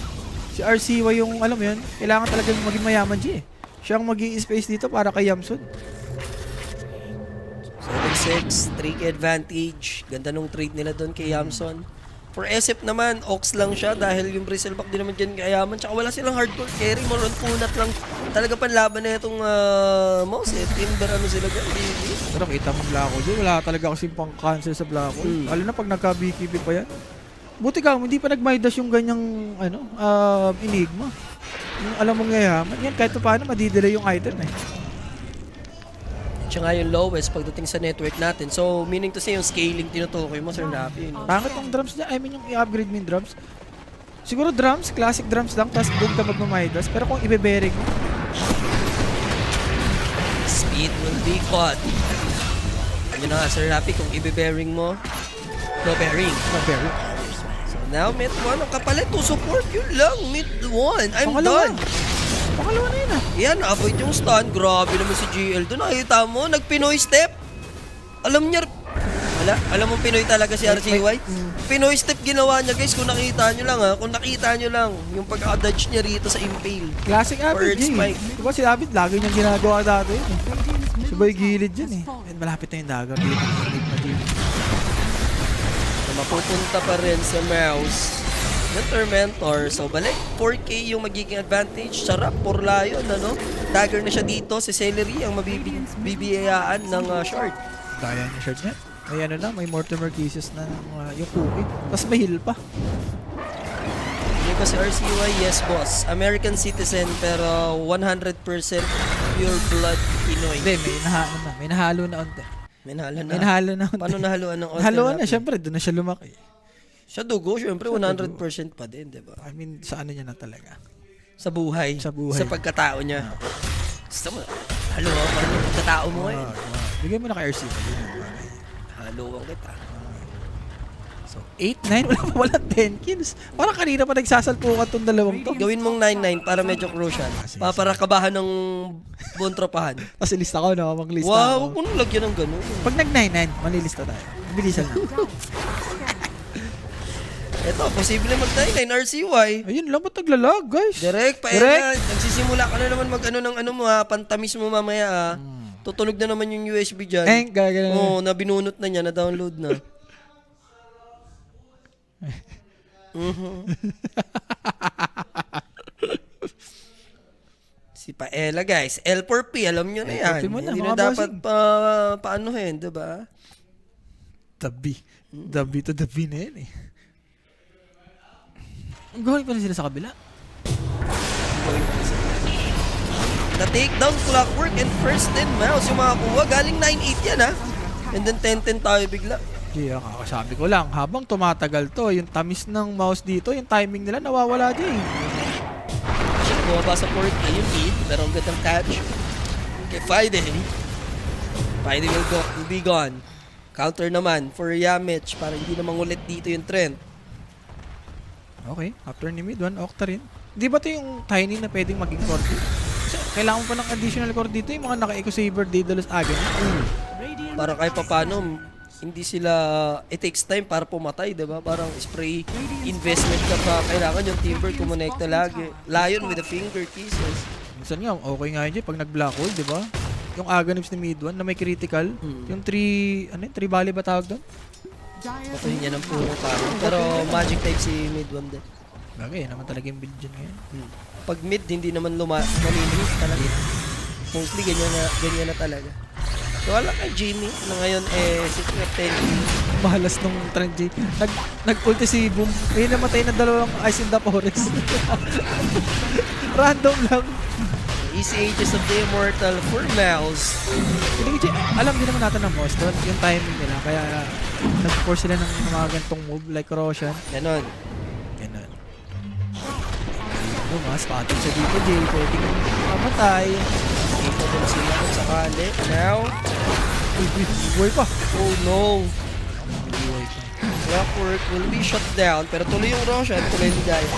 Si RCY yung, alam mo yun, kailangan talagang maging mayaman G. Siya ang mag-i-space dito para kay Yamsud. 7-6, 3K advantage. Ganda nung trade nila doon kay Yamson. For SF naman, Ox lang siya dahil yung Bristleback din naman dyan kayaman. Tsaka wala silang hardcore carry. More on punat lang. Talaga panlaban na itong mouse eh. Timber ano sila dyan. Pero kita mo Black Hole dyan, wala talaga kasing pang cancel sa Black Hole. Lalo na pag nagka-BKB pa yan. Buti ka, hindi pa nag-Midas yung ganyang Enigma. Yung alam mong yayaman. Yan, kahit paano madidelay yung item eh. Siya nga yung lowest pagdating sa network natin. So, meaning to say, yung scaling tinutukoy mo, Sir Rafi. Pangit yung drums niya. I mean, yung i-upgrade mo yung drums. Siguro drums, classic drums lang, tapos doon ka magmamidas. Pero kung ibe-bearing mo, Speed will be caught. Yun na nga, Sir Rafi, kung ibe-bearing mo, no bearing. bearing. So, now, Mid-1, ang kapalit to support. Yun lang, Mid-1. I'm Pangalawa. done. Pangalawa na yun ah. Yan, avoid yung stun. Grabe naman si GL doon. Nakita mo, nag-Pinoy step. Alam niya, alam mo Pinoy talaga si RCY? Pinoy step ginawa niya guys, kung nakita nyo lang ha. Kung nakita nyo lang, yung pagka-dodge niya rito sa impale. Classic Or Abid G. spike. Diba si Abid, lagi niyang ginagawa dati yun eh. Radiant's middle Sabay tower gilid yun has eh. fallen. And malapit na yung dagger dito. Enigma G. So, mapupunta pa rin sa mouse. Yung Tormentor. So, balik. 4K yung magiging advantage. Sarap, for Lion, ano? Dagger na siya dito. Si Celery ang mabibiyayaan ng shard. Daya niya short niya. May ano na, may Mortimer Kisses na yung cookie. Tapos may heal pa. Yung ba si RCY? Yes, boss. American citizen, pero 100% pure blood Pinoy. Hindi, may nahalo na onte. May nahalo na. May nahalo na onte. Paano nahaluan ng onte? Nahaluan na, natin? syempre, doon na siya lumaki. Sa dugo, syempre 100% pa din, di ba? I mean, sa ano niya na talaga. Sa buhay. Sa buhay. Sa pagkatao niya. Gusto mo, haluan pa rin yung pagkatao mo ngayon. Bigay mo na kay RC. Haluan kita. So, 8-9, wala 10 kills. Parang kanina pa nagsasalpukan tong dalawang to. Gawin mong 9-9 para medyo crucial. Para kabahan ng buong tropahan. Tapos ilista ko na, maglista Wow, ako. kung lagyan ng ganun. Pag nag-9-9, malilista tayo. Bilisan na. Eto, posible mag-9-9 RCY. Ayun lang, ba't naglalag, guys? Direct, Direct. nagsisimula ka na naman mag-ano ng ano mo ha, pantamis mo mamaya ha. Tutunog na naman yung USB dyan. Gagana. Oo, nabinunot na niya, na-download na. Si Paella guys, L4P, alam nyo na yan. L4P mo na, Hindi na mga dapat bossing. paanuhin, diba? The B to the B na yan eh. Ang gawin pa rin sila sa kabila. Na takedown, clockwork, and first 10 mouse yung makakuha. Galing 9-8 yan ha. And then 10-10 tayo bigla. Kaya kakasabi ko lang, habang tumatagal to, yung tamis ng mouse dito, yung timing nila nawawala dyan eh. Siya bumaba sa 4K yung lead, pero ang gandang catch. Okay, Friday. Friday will be gone. Counter naman for Yamich para hindi na mangulit dito yung trend. Okay, after ni mid, 1 Octa rin. Di ba ito yung Tiny na pwedeng maging core dito? Kasi kailangan mo pa ng additional core dito, yung mga naka-Eco Saber, Daedalus, Agony. Radiant Para kahit papano, hindi sila, it takes time para pumatay, diba? Parang spray investment ka pa. Kailangan yung Timber kumonekta lagi. Lion with the finger kisses. Minsan nga, okay nga yun pag nag-black hole, di ba? Yung Agonips ni mid 1 na may critical, yung 3 volley ba tawag doon? Patayin niya ng puro parang. Pero magic type si mid 1 din. Bagay, naman talaga yung build dyan ngayon. Pag mid, hindi naman malinis talaga. Mostly ganyan na talaga. So wala kay Jimmy na ngayon sitting at 10. Mahalas nung trend J. Nag-ulti si Boom. May namatay na dalawang Ice in the Forest. Random lang. Easy Ages of the Immortal for Mouse. Hindi, alam din naman natin ng most yung timing nila. Kaya nag-force sila ng mga gantong move like Roshan. Ganon. Ganun. Mas patong siya dito, Jay. Pwedeng mamatay. Dito din sila kung sakali. Now, Buhay pa. oh no. Buhay pa. Clockwork will be shut down. Pero tuloy yung Roshan, tuloy yung Giant.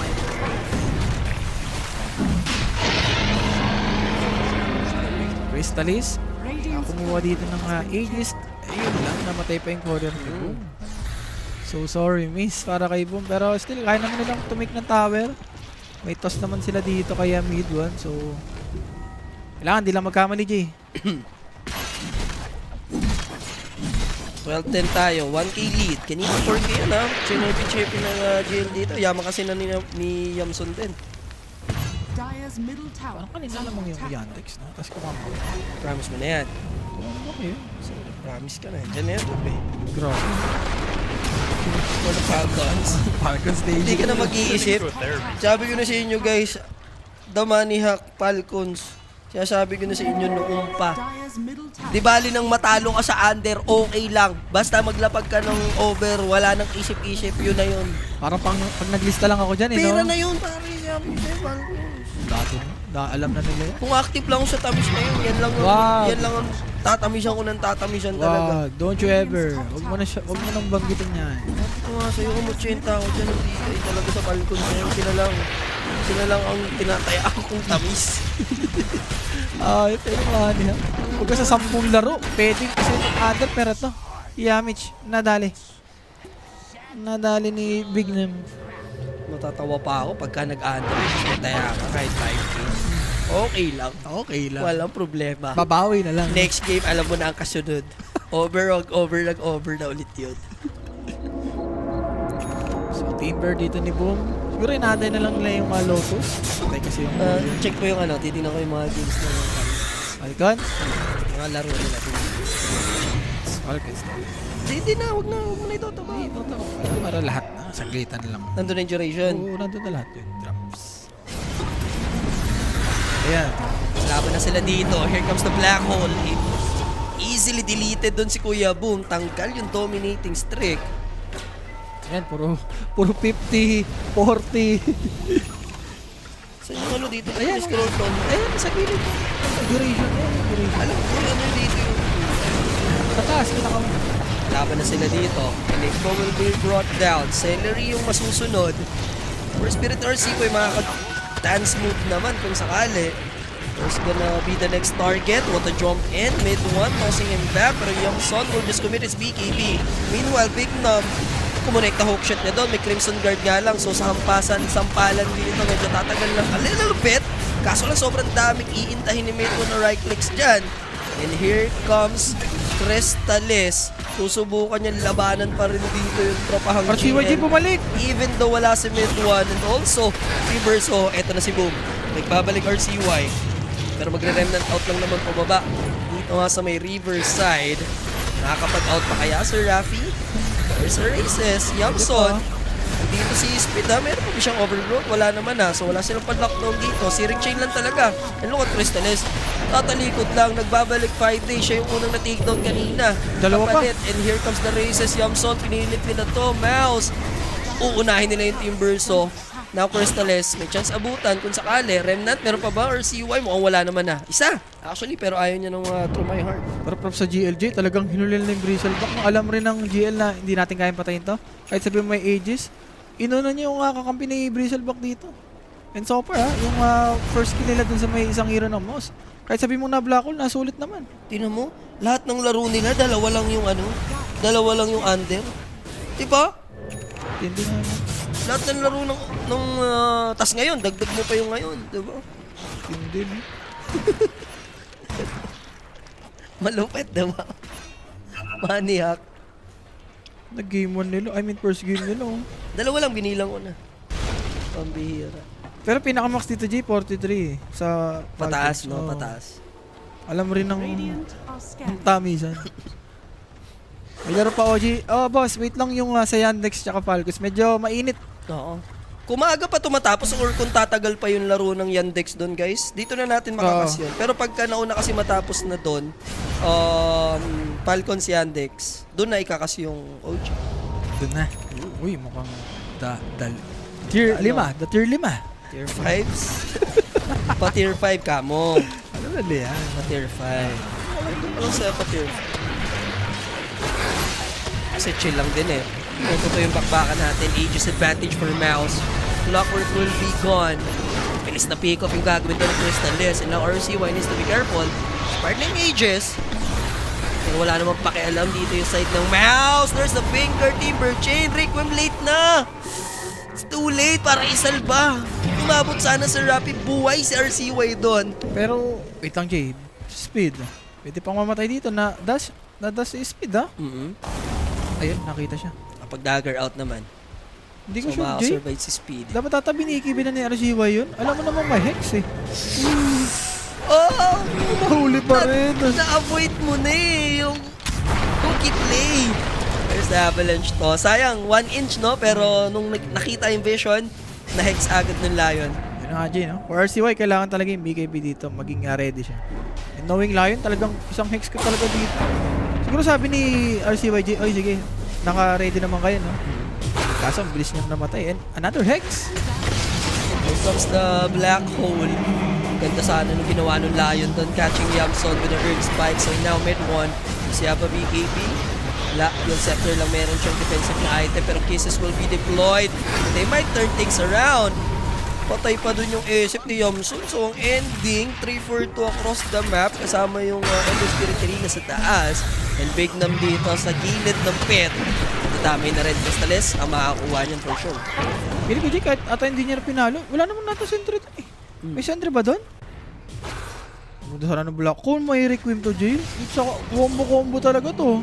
Crystallis. Radiant Kumuha dito ng Aegis. Ayun lang, namatay pa yung caller ni Boom. So sorry, miss para kay Boom. Pero still, kaya naman nilang tumik ng tower. May toss naman sila dito kaya mid 1. So, kailangan di lang magkamali, Jay. 12-10 tayo. 1k lead. Kanina 4k yan ha. Champion ng GL dito. Yaman kasi na ni Yamson din. Dire's middle tower. Parang kanina lamang yung Yandex, no? Tapos kumama. Promise mo na yan. Okay. So, promise ka na. Diyan na yan. Okay. Grabe. For the Falcons. Falcons stage. Hindi ka na mag-iisip. Sabi ko na sa inyo guys, the Money Hack Falcons. Sinasabi ko na sa inyo noong pa. Dire's middle tower. Di bali nang matalo ka sa under, okay lang. Basta maglapag ka ng over, wala nang isip-isip, yun na yun. Parang pag naglista lang ako dyan, eh, Pera no? na yun, pare. Sabi ko sa'yo, Falcons. Dati na. Alam na nila yun. Kung active lang ako sa tamis na yun, yan lang, Wow. yan lang ang tatamisan ko ng tatamisan talaga. Wow, don't you ever. Huwag mo nang banggitin yan. Ito nga, sa'yo kumutsyenta ako dyan, hindi kayo talaga sa Falcons na yun. Sila lang ang tinatayaan kong tamis. Ay, pero man yan. Huwag ka sa 10 laro. Pwede kasi itong under, pero ito. Yamich, nadali. Nadali ni Big Nem. Matatawa pa ako pagka nag-under, tinataya ka kahit 5k. Okay lang. Okay lang. Walang problema. Babawi na lang. Next game, alam mo na ang kasunod. Over na ulit yun. So, Timber dito ni Boom. Siguro inaday na lang nila yung mga Lotus. Okay kasi yung Check ko yung titignan ko yung mga games ng Falcon. mga laro nila. Falcons. Hindi na, wag na ito. Ay, ito. Ito para lahat na. Saglitan lang. Nandun na yung duration. Oo, nandun na lahat yung drums. Ayan. Laban na sila dito. Here comes the black hole. Easily deleted doon si Kuya Boom. Tanggal yung dominating streak. Ayan, puro 50, 40. Sa yung dito, ayan, scroll down. Ayan, sa gilid. Duration. Duration. Alam ko ano yung dito yung... Sa taas, pinaka... Laban na sila dito. Enigma will be brought down. Celery yung masusunod. For Spirit RC ko yung makaka-dance move naman kung sakali. Who's gonna be the next target? What a jump in. Mid one, tossing him back. Pero Young Son will just commit his BKB. Meanwhile, Big Num, kumonekta hookshot niya doon. May Crimson Guard nga lang. So sa sampalan dito, medyo tatagal lang a little bit. Kaso lang sobrang daming iintahin ni Mid one na right clicks dyan. And here comes Crystallis. Susubukan niya labanan pa rin dito yung tropahang RCYG bumalik! Even though wala si Mid 1 and also Reverse. So, eto na si Boom. Nagbabalik RCY. Pero magre-remnant out lang naman pababa. Dito nga sa may reverse side. Nakakapag-out pa kaya Sir Rafi? There's a races. Yamson. Dito si Speed ha. Meron pa ba siyang overgrowth? Wala naman ha. So wala silang pan-lockdown dito. Searing chain lang talaga. And look at Crystallis. Tatalikod lang. Nagbabalik 5 days. Siya yung unang na-takedown kanina. Dalawa pa. Kapalit. And here comes the races. Yamson. Pinilit nila to. Mouse. Uunahin nila yung Team Verso. Now Crystallis, may chance abutan kung sakali. Remnant, meron pa ba? Or CY, mukhang wala naman na. Isa, actually, pero ayaw niya nung Through My Heart. Pero props sa GLJ, talagang hinulil na yung Bristleback. Alam rin ng GL na hindi natin kayang patayin to. Kahit sabihin may ages, inuna niya yung kakampi ni Bristleback dito. And so far, yung first kill nila dun sa may isang hero ng mouse. Kahit sabihin mo na black hole, nasulit naman. Tingnan mo, lahat ng laro nila, dalawa lang yung under. Diba? Hindi nga naman. Lahat ng laro tas ngayon, dagdag mo pa yung ngayon, diba? Hindi, no? Malupit, diba? Maniac. Nag-game 1 nila. I mean, first game nila, oh. Dalawa lang binilang ko na. Pambihira. Pero pinakamax dito, G, 43 sa Pataas, Falcons. no? Oo. Pataas. Alam mo rin ng Radiant are scattered. tamisan. May laro pa, OG. Oh, boss, wait lang yung sa Yandex tsaka Falcons. Medyo mainit. Oo. Kung maaga pa tumatapos or kung tatagal pa yung laro ng Yandex doon, guys, dito na natin makakas yun. Pero pagka nauna kasi matapos na doon, Falcons Yandex, doon na ikakas yung OG. Doon na. Uy, mukhang tier 5. The tier 5. Tier 5s? Pa tier 5 ka mo. Ano na yan? Pa tier 5. Doon pa lang sa pa tier 5. Kasi chill lang din eh. Ito yung bakbakan natin. Aegis advantage for Mouse. Clockwork will be gone. Bilis na pick-off yung gagawin doon ng Crystallis. And now RCY needs to be careful. Spark na yung Aegis. Pero wala namang pakialam dito yung side ng Mouse. There's the finger timber chain. Requiem late na. It's too late para isalba. Umabot sana sa rapid buhay si RCY doon. Pero, wait lang, Jay. Speed. Pwede pang mamatay dito na dash si speed, ha? Ayun, nakita siya. Kapag dagger out naman. Hindi ko So sure, Jay. makasurvive si Speed. Dapat tatabi ni Ikibi na ni RCY yun. Alam mo naman may hex, eh. Oh! Mahuli pa rin. Na-avoid mo na eh. Yung cookie play. There's the avalanche to. Sayang, 1 inch no? Pero nung nakita yung vision, na-hex agad ng Lion. Yun nga, Jay, no? For RCY, kailangan talaga yung BKB dito. Maging ready siya. And knowing Lion, talagang isang hex ka talaga dito. Siguro sabi ni RCY, Jay, oy, sige, naka-ready naman kayo, no? Kaso, ang bilis niyang namatay. And another hex. Here comes the black hole. Ganda sana nung ginawa ng Lion doon. Catching Yamson with the Earth Spike. So now mid 1. Si Yaba BKB. Yung Scepter lang meron siyang defensive na item. Pero Kisses will be deployed. They might turn things around. Patay pa dun yung ASF ni Yamson. So ang ending, 3-4-2 across the map. Kasama yung Ender Spirit Arena sa taas. And Big Nam dito sa gilid ng pit. Damay na red Crystallis ang makakuha niyan for sure. Pili ko, Jay, kahit ata hindi niya na pinalo, wala naman nato sentry doon, eh. May sentry ba doon? Punta sana ng black hole, may requiem to, Jay. Sa combo talaga to.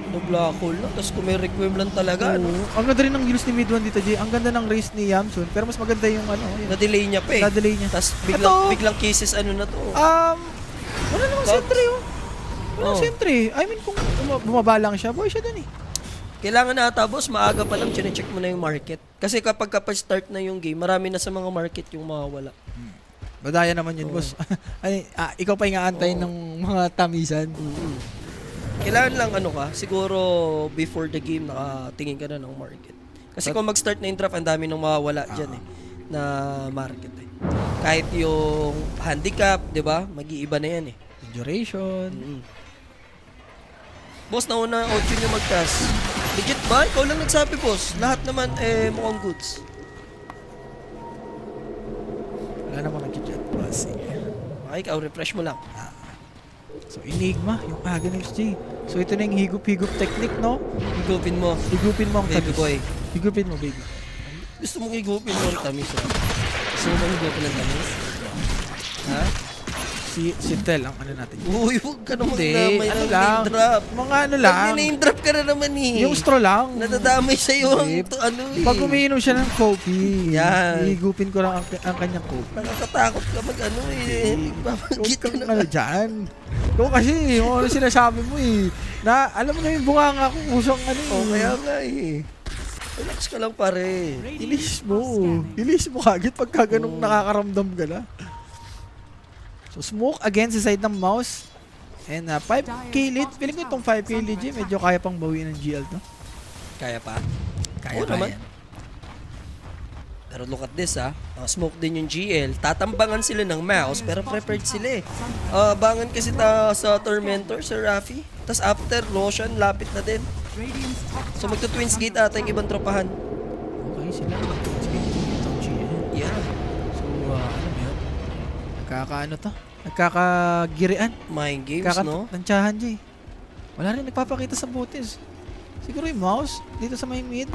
No black hole na. Tapos kung may requiem lang talaga. Oo. Ang ganda rin ng use ni mid 1 dito, Jay. Ang ganda ng race ni Yamsun. Pero mas maganda yung yung Na-delay niya pa eh. na-delay niya. Tapos Ito! biglang Kisses ano na to. Wala namang sentry, oh. Walang Oh. sentry. I mean, kung bumaba lang siya, boy siya dun, eh. Kailangan na ata boss, maaga pa lang chine-check mo na yung market. Kasi kapag start na yung game, marami na sa mga market yung mawawala. Badaya naman yun, boss. Ay, ikaw pa yung aantay ng mga tamisan. Kailangan lang siguro before the game nakatingin ka na ng market. Kasi kung mag-start na yung draft, ang dami nang mawawala dyan na market eh. Kahit yung handicap, di ba? Mag-iiba na yan eh. Duration. Boss, nauna 8 yung mag-cast. Legit ba? Ikaw lang nagsabi, boss. Lahat naman, mukhang goods. Wala namang nag-chat, boss. Okay, ikaw, refresh mo lang. So, Enigma, yung Aghanim G. So, ito na yung higup-higup technique, no? Higupin mo. Higupin mo ang Baby tamis. boy. Higupin mo, baby. Gusto mong higupin mo ang tamis, ha? Gusto mo bang higupin ang tamis? Ha? Si Tel, ang ano natin. Uy, huwag ka naman Hindi, damay ano ng lang. name drop. Mga ano lang. Name drop ka na naman eh. Yung straw lang. Nadadamay sa'yo ang Hindi. eh. Pag umiinom siya ng coffee, Yan. higupin ko lang ang kanyang coffee. Nakakatakot ka mag eh. Huwag Babagit ka kang na. ano dyan. Ikaw kasi, yung ano sinasabi mo eh. Na, alam mo na yung bunganga ko, usang ano eh. Kaya nga eh. Relax ka lang pare. Ilis mo. Ilis mo kagad pagka ganong nakakaramdam ka na. So, smoke again sa side ng mouse. And 5k lead. Feeling ko itong 5k lead, Jay, medyo kaya pang bawiin ng GL to. Kaya pa? Kaya Oo naman. Pero look at this smoke din yung GL. Tatambangan sila ng mouse pero prepared sila eh. Bangan kasi sa Tormentor, Sir Rafi. Tapos after Roshan, lapit na din. Radiant's top So magto-twins gate ata yung ibang tropahan. Okay sila. Sige, itong GL. Yeah. So, ano ba yun? Nagkakaano to? Nagkakagirian. Mind games, no? Kakatansyahan, Jay. Wala rin nagpapakita sa botes. Siguro yung mouse dito sa may mid.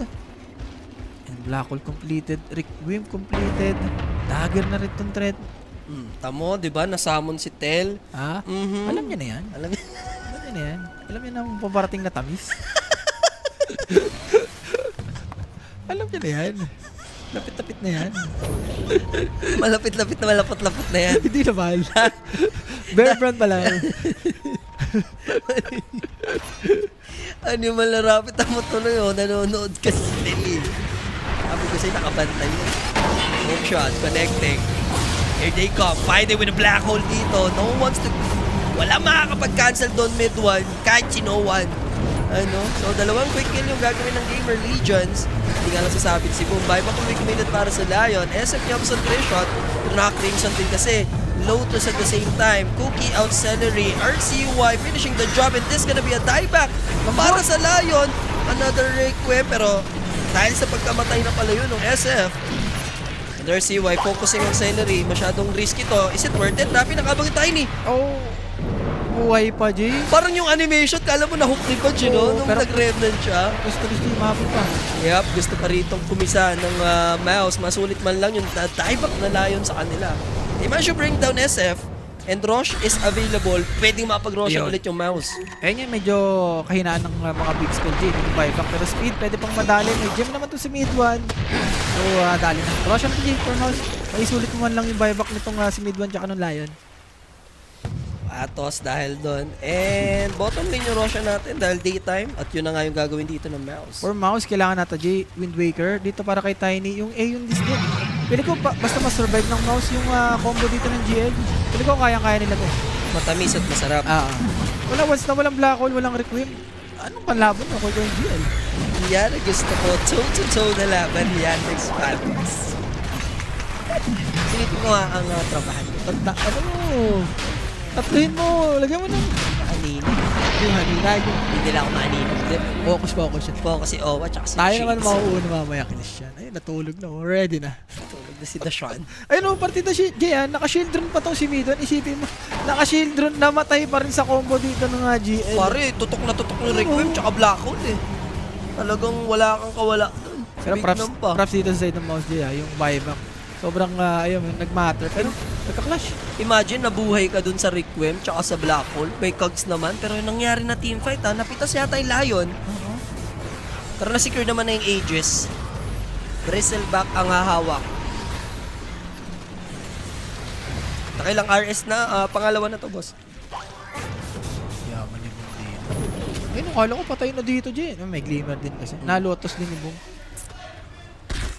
And black hole completed. Requiem completed. Dagger na rin itong thread. Tamo, di ba? Nasamon si Tel. Ha? Mhm. Alam niya na yan. Alam Alam niya na yan. Alam niya na ang paparating na tamis. Alam niya na yan. Lapit-lapit na yan. malapit-lapit na malapot-lapot na yan. Hindi naman. Bare front pa lang. Ano yung malarapit ang tuloy nanonood ka sa tele. Sabi ko sa'yo, nakabantay yun. Hook shot, connecting. Here they come, fighting with a black hole dito. No one wants to... Wala makakapag-cancel doon mid-1, kahit sino-1. So dalawang quick kill yung gagawin ng Gamer Legions. Hindi nga lang sasabit si Bombay. Makulik minute para sa Lion. SF Yamson 3 shot. Knock Crimson din kasi. Lotus at the same time. Cookie out Celery. RCY finishing the job and this gonna be a dieback para sa Lion. another Requiem, pero dahil sa pagkamatay na pala yun ng SF, and there's CY focusing on Celery, masyadong risky to. Is it worth it? Rapi, nakabang Tiny. Oh, buhay pa, Jay. Parang yung animation, kala mo na-hook ni Pudge, no? Oo, Nung pero- nag-remnant siya. Gusto mabot pa. Yep, gusto pa ritong kumisa ng mouse. Masulit man lang yung dive back na Lion sa kanila. They managed to bring down SF, and Rosh is available. Pwedeng mapag-Rosh Yun. ulit yung mouse. Ayun yan, medyo kahinaan ng mga big spell Jay. Yung buyback. Pero speed, pwede pang madali. May gem naman to si mid 1. So, dali na. Roshan to Jay, for house. May sulit mo man lang yung buyback nitong si mid 1 tsaka nung Lion. Atos dahil doon. And bottom lane yung Roshan natin dahil daytime. At yun na nga yung gagawin dito ng mouse. For mouse, kailangan natin Jay, Wind Waker. Dito para kay Tiny, yung A yung disdip. Pili ko, basta mas-survive ng mouse yung combo dito ng GL. Pili ko, kayang-kaya nila to. Matamis at masarap. Once na walang black hole, walang requiem. Anong panlaban mo kung yung GL? Yan ang gusto ko. Toe-to-toe na laban. Yan, next Phantoms. Silipin ko nga ang trabahan. Ano mo? Tatluhin mo. Lagyan mo ng Anino. yung hanina. Hindi nila ako maanino. Focus yan. Po kasi Owa tsaka si Tayo naman Shades. mauuna mamaya kinis yan. Ay, natulog na. Ready na. Tulog na si Dashawn. Ayun o, partida si Jay, naka-shield run pa tong si Midon. Isipin mo, naka-shield run, namatay pa rin sa combo dito ng GL. Pare, tutok na tutok yung Requiem tsaka Black Hole eh. Talagang wala kang kawala dun. Pero Big number pa. props dito sa side ng mouse Jay, yung buyback. Sobrang, ayun, nag-matter. Pero, nagka-clash. Imagine, nabuhay ka dun sa Requiem tsaka sa Black Hole. May cogs naman. Pero yung nangyari na teamfight napitas yata yung Lion. Pero na-secure naman na yung Aegis. Bristleback ang hahawak. Nakilang RS na. Pangalawa na to, boss. Yaman yung Boom dito. Ayun, akala ko patay na dito, Jay. May glimmer din kasi. Nalotos din yung Boom.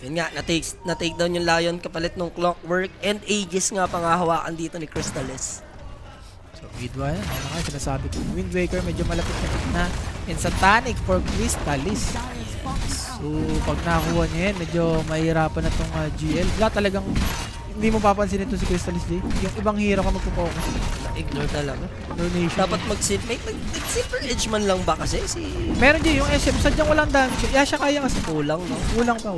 Yun nga, na-take down yung Lion kapalit ng Clockwork and Aegis nga pangahawakan dito ni Crystallis. So, midwa yan. Ano nga, sinasabi ko. Wind Waker, medyo malapit na. And Satanic for Crystallis. Dire's bottom So, pag nakakuha niya yan, medyo mahirapan na itong GL. Wala talagang, hindi mo papansin ito si Crystallis J. Yung ibang hero ka magpo-focus. Na-ignore talaga. Donation. Dapat mag-silver edge man lang ba kasi si... Meron J, yung SM, sadyang walang damage. Yeah, siya kaya kasi. Kulang, no? Ulang pa.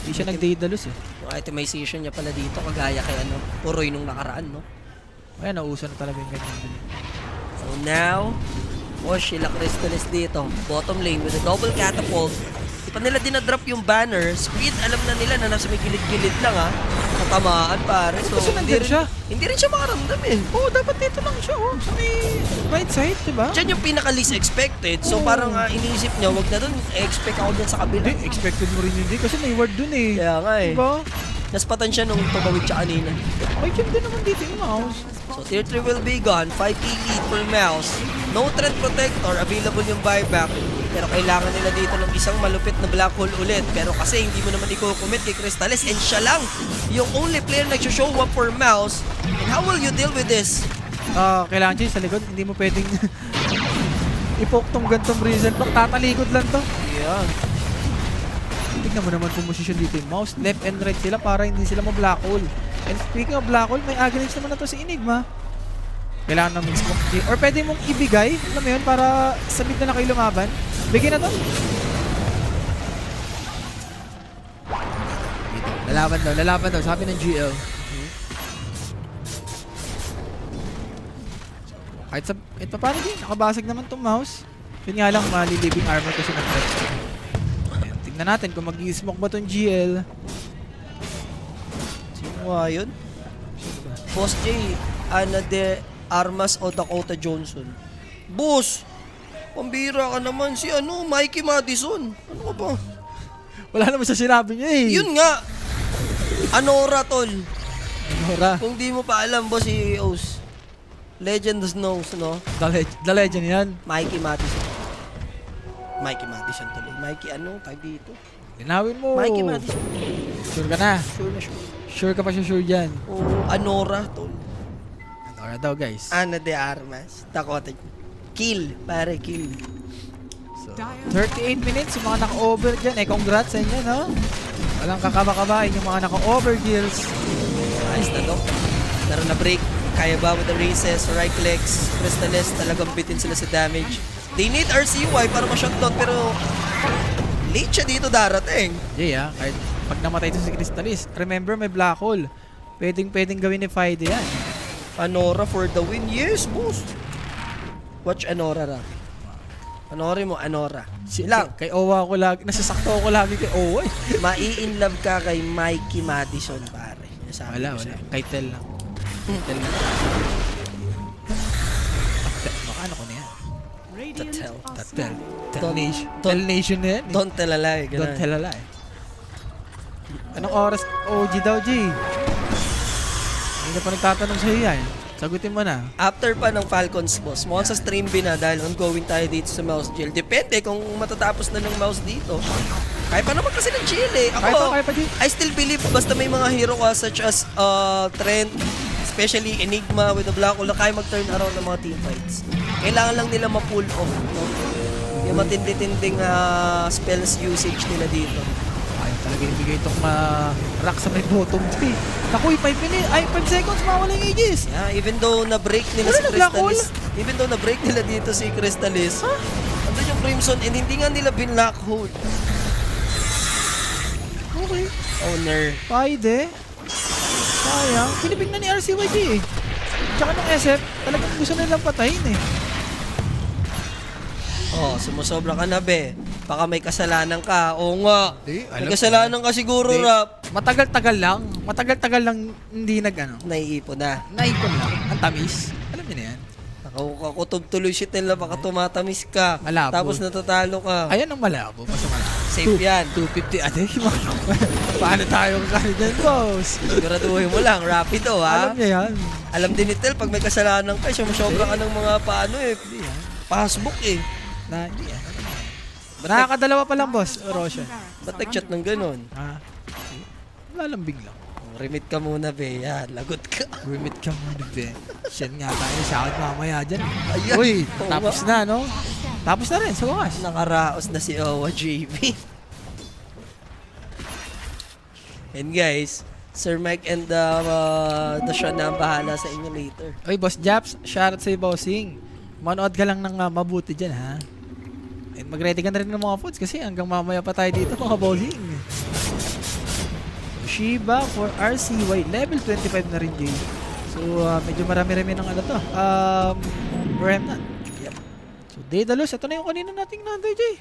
Hindi siya nag-Daedalus eh. Yung itemization niya pala dito, kagaya kay Puroy nung nakaraan, no? Kaya nauso na talaga yung ganyan. So now, sila Crystallis dito. Bottom lane with a double catapult. Di pa nila dinadrop yung banner. Speed, alam na nila na nasa may gilid-gilid lang, ha? Natamaan, pare. So, Kasi nandun siya. Hindi rin siya makaramdam, eh. Oo, dapat dito lang siya, oh. Sa may right side, diba? Diyan yung pinaka-least expected. So, parang iniisip niya, wag na dun. Expect ako dun sa kabila. Hindi, expected mo rin yun, J. Kasi may word dun eh. Kaya nga, eh. Diba? Naspatan siya nung tumawid siya kanina. May gem din naman dito yung mouse. So, tier 3 will be gone. 5k lead for Mouse. No threat protector. Available yung buyback. Pero kailangan nila dito ng isang malupit na black hole ulit. Pero kasi hindi mo naman i-commit kay Crystallis. And siya lang yung only player na show up for Mouse. And how will you deal with this? Kailangan J, sa likod. Hindi mo pwedeng ipoke tong gantong Bristle Block. Tatalikod lang to. Yeah. Tignan mo naman kung posisyon dito yung mouse. Left and right sila para hindi sila ma-black hole. And speaking of black hole, may aggrage naman na to si Enigma. Kailangan na mix smoke. Or pwede mong ibigay, alam mo yun, para sabit na kayo lumaban. Bigyan na to. Lalaban daw, sabi ng GL. Kahit paano din, nakabasag naman tong mouse. Yun nga lang, maliliving armor kasi ng threat. Ayan, tignan natin kung mag-i-smoke ba tong GL. Sino nga yun? Boss J, Ana de Armas o Dakota Johnson. Boss! Pambira ka naman si Mikey Madison. Ano ka ba? Wala naman sa sinabi niya eh. Yun nga! Anora, tol. Nora, Kung di mo pa alam, boss, si O's. Legend knows, no? the legend yan. Mikey Madison. Mikey Madison tuloy. Mikey tag dito? Linawin mo. Mikey Madison. Sure ka na. Sure na sure. Sure ka pa siya sure dyan. Oo, Anora, tol. Nora daw guys. Ana de Armas. Dakota. Kill, pare, kill. So, Dire's 38 minutes yung mga naka-over dyan. Congrats sa inyo, no? Walang kakaba-kabain yung mga naka-over kills. Ayos na to. Pero na-break. Kaya ba with the races, right clicks, Crystales, talagang bitin sila sa damage. They need RCY para ma-shutdown pero late siya dito darating. Jay, kahit pag namatay ito si Crystallis, remember may black hole. Pwedeng gawin ni Fide yan. Anora for the win. Yes, boss. Watch Anora, Rafi. Panoorin mo, Anora. Lang. Kay Owa ko lagi, nasasakto ako lagi kay Owa eh. Mai-inlove ka kay Mikey Madison, pare. Sabi Wala. ko sa'yo. Kay Tel lang. Tel lang. Baka ano ko na yan? Radiant Tatel. are Tel. scanning. Tel Nation. Tel Nation na yan. Don't tell a lie. Ganun. Don't tell a lie. Anong oras? OG daw, G. Hindi na pa nagtatanong sa'yo yan. Sagutin mo na. After pa ng Falcons, boss, mukhang sa stream na dahil ongoing tayo dito sa Mouse Jail. Depende kung matatapos na ng Mouse dito. Kaya pa naman kasi ng jail eh. Ako, Kaya pa, G. I still believe basta may mga hero ka such as Trent, especially Enigma with the Black Hole, na kaya mag-turn around ng mga teamfights. Kailangan lang nila ma-pull off. No? Yung matindi-tinding spells usage nila dito. Ayaw talaga ibigay itong rock sa may bottom 3. Naku, 5 minutes, 5 seconds, mawala yung Aegis. Yeah, even though na-break nila Wala si na Black Crystallis, even though na-break nila dito si Crystallis, andun yung Crimson and hindi nga nila bin-lock hold. Okay. Owner. Pwede. Sayang. Pinipig na ni RCYG eh. Tsaka ng SF, talagang gusto nilang patayin eh. Oh, sumusobra ka na, be. Baka may kasalanan ka. Oo nga. Di, May alam kasalanan ka siguro, Di. Rap. Matagal-tagal lang hindi Naiipon na. naipon lang. Ang tamis. Alam niyo na yan. Nakakutob tuloy shit nila, baka tumatamis ka. Malabo. Tapos natatalo ka. Ayan ang malabo. Basta malabo. Safe yan. 250. Ate, paano tayo kakali dyan, boss? Siguraduhin mo lang, rapido ha. Alam niya yan. Alam din ni Tel, pag may kasalanan ka, sumusobra ka ng mga paano eh. Hindi yan. Passbook eh. Hindi yan. Nakakadalawa pa lang, boss. Roshan. Ba't nag-chat ng ganun? Lalambing lang. Remit ka muna, be. Yan, lagot ka. Remit ka muna, be. Send nga tayo sa akin mamaya dyan. Ayan. Uy, Oo tapos na, no? Tapos na rin, sa wakas. Nakaraos na si Owa JB. And guys, Sir Mike and the Sean na ang bahala sa inyo later. Uy, Boss Japs, shoutout sa'yo, bossing. Manood ka lang ng mabuti dyan, ha? And mag-ready ka na rin ng mga foods kasi hanggang mamaya pa tayo dito, mga bossing. Shiba for RCY, level 25 na rin, Jay. So, medyo marami-rami ng ano to. Remnant. Yep. So, Daedalus, ito na yung kanina nating nanday, Jay.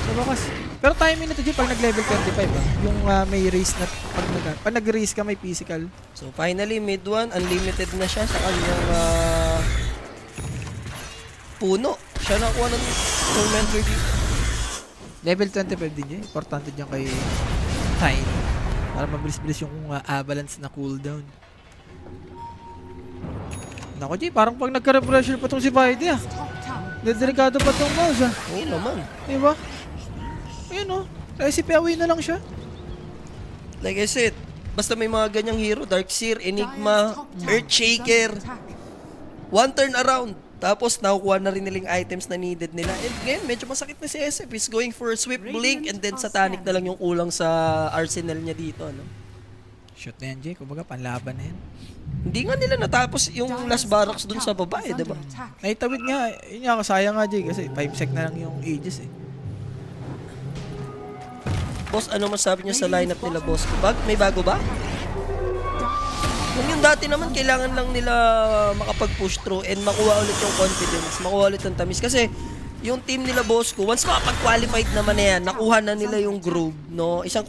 So, bakas. Pero timing na to, Jay, pag nag-level 25, yung may race na, pag nag-race ka, may physical. So finally, mid 1, unlimited na siya sa kanyang puno. Siya nakuha ng tormentor dito. Level 25 din, Jay. Importante dyan kay Tiny. Para mabilis-bilis yung balance na cooldown. Nako, Jay, parang pag nagka-refresher pa tong si Vaide, Top tower. delikado pa tong mouse, Oo naman. Diba? Ayun, recipe away na lang siya. Like I said, basta may mga ganyang hero, Darkseer, Enigma, Dire's top tower Earthshaker, is under attack. one turn around. Tapos nakukuha na rin nilang items na needed nila. And again, medyo masakit na si SF. He's going for a swift blink and then satanic na lang yung kulang sa arsenal niya dito. No? Shoot na yan, Jay. Kumbaga, panlaban na yan. Hindi nga nila natapos yung last barracks dun sa babae, diba? Naitawid nga. Yun nga, sayang nga, Jay. Kasi 5 sec na lang yung ages eh. Boss, ano masabi niyo sa lineup nila, boss? May bago ba? Kung yung dati naman, kailangan lang nila makapag-push through and makuha ulit yung confidence, makuha ulit yung tamis. Kasi yung team nila, boss ko, once makapag-qualified naman na yan, nakuha na nila yung groove, no? Isang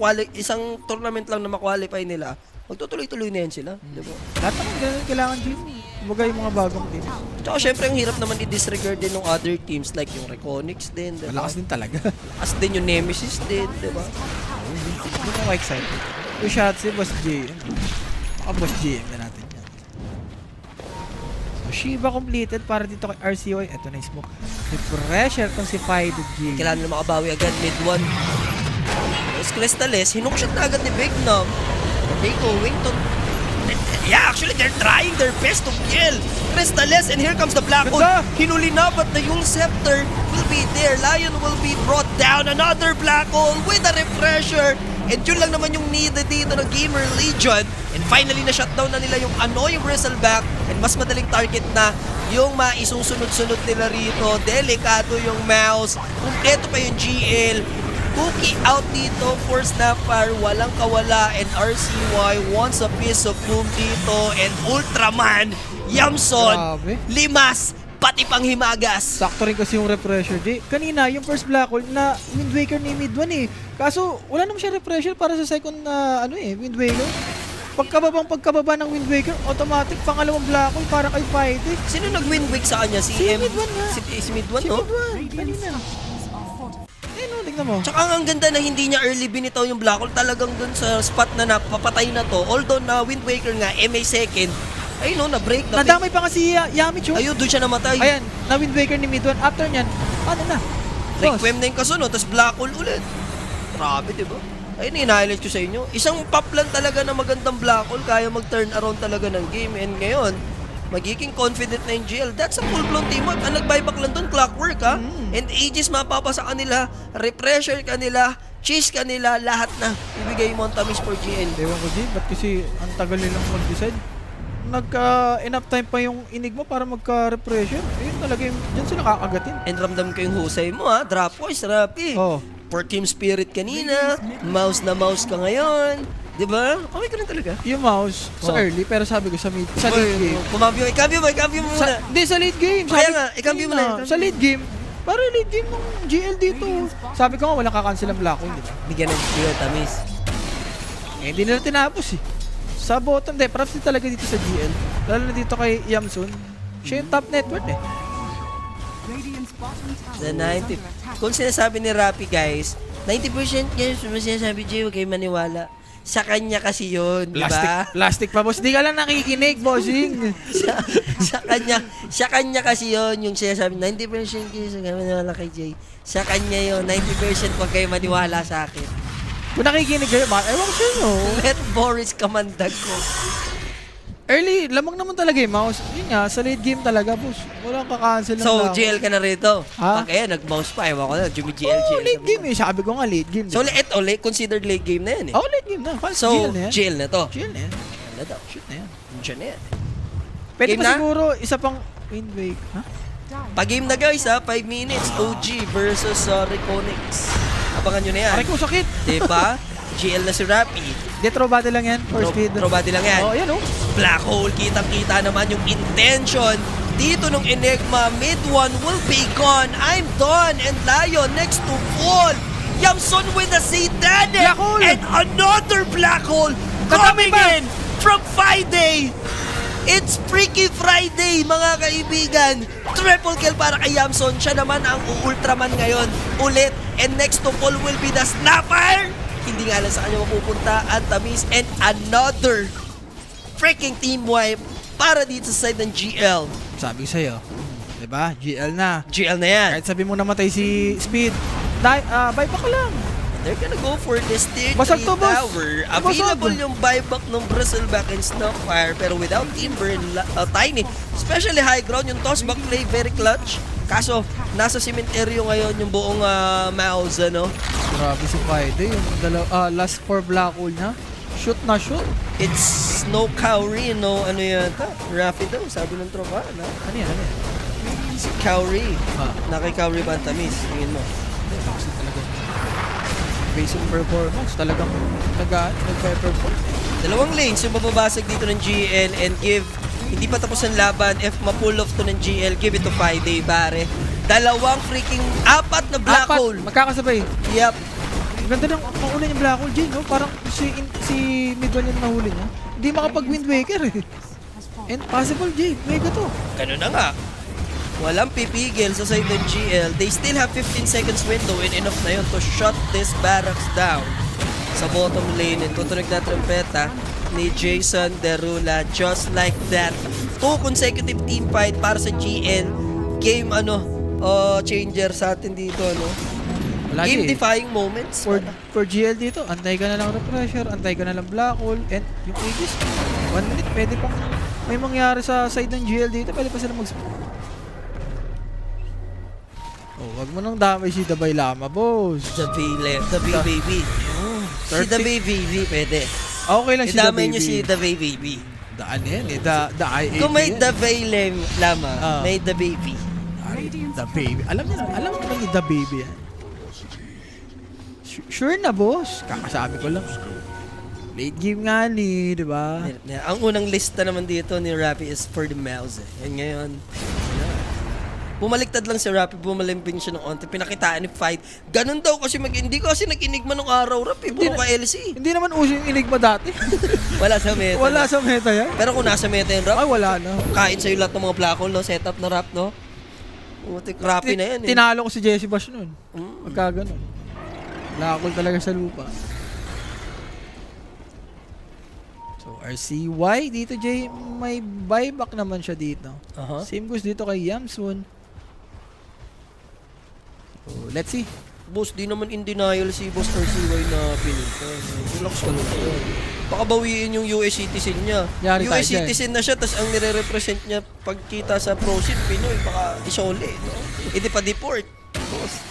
tournament lang na makwalify nila, magtutuloy-tuloy na yan sila, di ba? Lahat naman ganun kailangan, Jay. Kumbaga yung mga bagong teams. Tsaka syempre, ang hirap naman i-disregard din ng other teams like yung Reconyx din, di ba? Malakas din talaga. As din yung Nemesis din, di ba? Hindi ko excited. Yung shot si Boss J. Boss GM na natin yan. So, Shiba completed para dito kay RCY. Ito na yung smoke. May pressure tong si Fido G. Kailangan na makabawi agad mid-1. Tapos Crystales, hinukshot na agad ni Big Nom. They going to... Yeah, actually, they're trying their best to kill Crystales. And here comes the Black Hole. Ganda! Hinuli na, but the Yule Scepter will be there. Lion will be brought down. Another Black Hole with a refresher. And yun lang naman yung needed dito ng Gamer Legion. And finally, na-shutdown na nila yung yung Bristleback. And mas madaling target na yung maisusunod-sunod nila rito. Delikado yung mouse. Kumpleto pa yung GL. Cookie out dito for Snapfire, walang kawala, and RCY wants a piece of boom dito, and Ultraman, Yamson, Grabe. Limas, pati pang Himagas. Sakto rin kasi yung refresher, Jay. Kanina, yung first Black Hole na Wind Waker ni Mid 1 eh. Kaso, wala naman siya refresher para sa second na Wind Waker. Pagkababa ng Wind Waker, automatic, pangalawang Black Hole para kay Fighty. Sino nag-win week sa kanya? Si Mid 1 nga. Si Mid 1, Si no? Mid 1, kanina. No, tignan mo. Tsaka ang ganda na hindi niya early binitaw yung Black Hole, talagang dun sa spot na napapatay na to. Although na Wind Waker nga, MA second, ay no, na-break na. Nadamay pa nga si Yamichu. Ayun, dun siya namatay. Ayan, na Wind Waker ni Mid 1. After nyan, ano na? Boss. Requiem na yung kasunod, tapos Black Hole ulit. Grabe, diba? Ayun, in-highlight ko sa inyo. Isang pop lang talaga na magandang Black Hole, kaya mag-turn around talaga ng game. And ngayon, magiging confident na yung GL. That's a full-blown team up. Ang nag-buyback lang doon, Clockwork ha. And Aegis mapapasa kanila, repressure kanila, cheese kanila, lahat na. Ibigay mo ang tamis for GL. Ewan ko, Jay. Ba't kasi ang tagal nilang mag-decide? Enough time pa yung Enigma para magka-repression. Ayun talaga yung, dyan sila kakagatin. And ramdam ko yung husay mo ha. Drop voice, Rapi. Oh. For Team Spirit kanina, mouse na mouse ka ngayon. Diba? Okay ka rin talaga. Yung mouse, sa Oh. early, pero sabi ko sa late game. Kumambyo, ikambyo mo muna. Hindi, sa late game. Kaya nga, ikambyo mo na. Sa late game, para late game ng GL dito. Sabi ko nga, walang kakancel ang Black Hole, di ba? Bigyan ng GL tamis. Eh, hindi nila tinapos eh. Sa bottom, props din talaga dito sa GL. Lalo na dito kay Yamsun. Siya yung top network eh. Radiant's bottom tower The is 90. under attack. Kung sinasabi ni Rappi guys, 90% guys, sinasabi Jay, huwag kayo maniwala. Sa kanya kasi yun, di ba? Plastic pa, boss. Di ka lang nakikinig, bossing. sa kanya kasi yun, yung sinasabi, 90% guys, huwag kayo maniwala kay Jay. Sa kanya yun, 90% huwag kayo maniwala sa akin. Kung nakikinig kayo, ewan ko sa inyo. Let Boris kamandag ko. Early, lamang naman talaga yung mouse. Yun nga, sa late game talaga, boss. Walang kakancel ng So, Black Hole. GL ka na rito. Ha? Pag kaya, nag-mouse pa, ewan ko na, Jimmy GL, Oh, GL. late game eh. Sabi ko nga, late game. So, considered late game na yan eh. Oh, late game na. Fast So, GL na yan. GL na to. GL na yan. Ano daw? Shoot na yan. Diyan na yan. Pwede Game pa na? siguro isa pang Wind Wake. Ha? Pag-game na guys ha, 5 minutes, OG versus Reconix. Abangan nyo na yan. Aray ko, sakit. Diba? GL na si Rappi. Detro battle lang yan. For speed. Probady lang yan. Oh, yan oh. Black Hole, kitang-kita naman yung intention dito nung Enigma. Mid one will be gone. I'm done. And Lion next to fall. Yamson with a Zidane. Black Hole. And another Black Hole Katabi coming pa. in from Friday. It's Freaky Friday, mga kaibigan. Triple kill para kay Yamson. Siya naman ang Ultraman ngayon. Ulit. And next to fall will be the Snapper. Hindi nga lang sa kanya mapupunta ang tamis. And another freaking team wipe para dito sa side ng GL. Sabi ko sa'yo. Diba? GL na. GL na yan. Kahit sabi mo namatay si Speed. Buyback ka lang. They're gonna go for this tier 3 Basag to, boss. tower. Basag. Available yung buyback ng Bristleback and Snapfire pero without Timber and Tiny. Especially high ground, yung tossback play very clutch. Kaso, nasa cementerio ngayon yung buong mouse, ano? Grabe si Friday. Yung last 4 Black Hole niya. Shoot na shoot. It's no Cowrie, no ano yata. Rafi daw, sabi ng tropa. Na? Ano yan? Ano yan? Si Cowrie. Ah. Naki-Cowrie ba ang tamis? Tingin mo. Kasi talaga. Based on performance, talagang nag-perform. Dalawang lanes yung mababasag dito ng GL and give. Hindi pa tapos ang laban. If ma-pull off to ng GL, give it to Friday, pare. Dalawang freaking apat na Black Hole. Magkakasabay. Yep. Ganda ng mauna yung Black Hole, Jin, no? Parang si Midwan yung nahuli niya. Hindi makapag-Wind Waker eh. And possible, Jay. Mega to. Ganun na nga. Walang pipigil sa side ng GL. They still have 15 seconds window and enough na yun to shut this barracks down. Sa bottom lane, and tutunog na trumpeta ni Jason Derula. Just like that. 2 consecutive team fight para sa GL. Game changer sa atin dito, no? Lagi. Game-defying moments. For GL dito, antay ka na lang refresher, antay ka na lang Black Hole, and yung Aegis, 1 minute, pwede pang may mangyari sa side ng GL dito, pwede pa sila mag-spawn. Oh, wag mo nang damay si Dabay Lama, boss. The B baby. Si The VVV, pwede. Okay lang si The Idamay nyo Baby. si The VVV. The ano yan eh, the IAP Kung may yan. The Vaylem lama, Ah. may The Baby. The Baby. Alam mo naman yung The Baby yan. Sure na, boss. Kakasabi ko lang. Late game nga ni, di ba? Ang unang lista naman dito ni Rappy is for the mouse. Yan ngayon. Bumaliktad lang si Rappy, bumalimping siya ng onti. Pinakitaan ni Fight. Ganun daw kasi hindi kasi nag-inigma nung araw, Rappy. Puro ka LC. Hindi naman uso yung Enigma dati. Wala sa meta. Wala sa meta yan. Pero kung nasa meta yung Rap, Ay, wala na. kain sa'yo lahat ng mga black hole, no? Setup na Rap, no? Utik, Rappy na yan, eh. Tinalo ko si Jesse Bash nun. Mm. Pagka ganun. Lakol talaga sa lupa. So, RCY dito, Jay, may buyback naman siya dito. Aha. Same goes dito kay Yamsun. So, let's see. Boss, di naman in denial si Boss RCY na pinita. Relax ka lang. Baka bawiin yung US citizen niya. Yari tayo US dyan. citizen na siya, tas ang nire-represent niya pagkita sa prosit, Pinoy, baka isole. No? Hindi pa deport. Boss.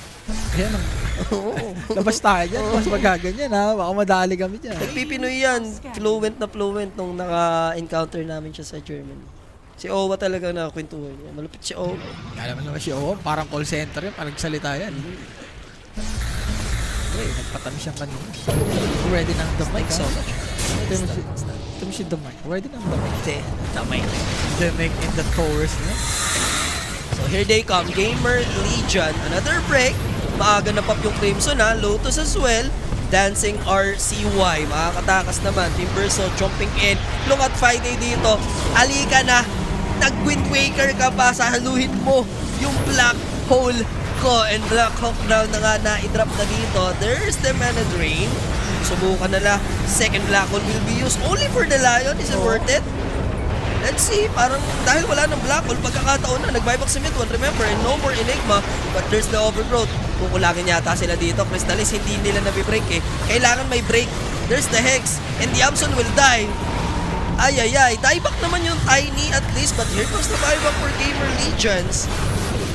Ayan ang Oo. labas tayo dyan. Mas magaganyan ha. Baka madali kami dyan. Nagpipinoy yan. Fluent nung naka-encounter namin siya sa Germany. Si Owa talaga nakakwentuhan niya. Malupit si Owa. Alam mo naman si Owa, parang call center yan. Parang salita yan. Okay, nagpatamis siyang kanina. Ready ng the mic. So much. Ito mo si the mic. Ready ng the mic. Hindi. Tamay. The mic in the chorus na. So here they come. Gamer Legion. Another break. Maaga na pop yung Crimson ha. Lotus as well. Dancing RCY. Makakatakas naman. Timberso jumping in. Look at Friday dito. Alika na. Nag-Wind Waker ka pa. Sahaluhin mo yung black hole ko. And Black Hawk Down na nga na-drop na dito. There's the Mana Drain. Subukan nila. Second black hole will be used only for the Lion. Is it worth it? Let's see, parang dahil wala ng black hole, pagkakataon na, nag-buyback si Mid-1, remember, and no more Enigma, but there's the overgrowth. Kukulangin yata sila dito, Crystallis, hindi nila nabibreak eh. Kailangan may break. There's the Hex, and the Yamsun will die. Ay, dieback naman yung Tiny at least, but here comes the buyback for Gamer Legions.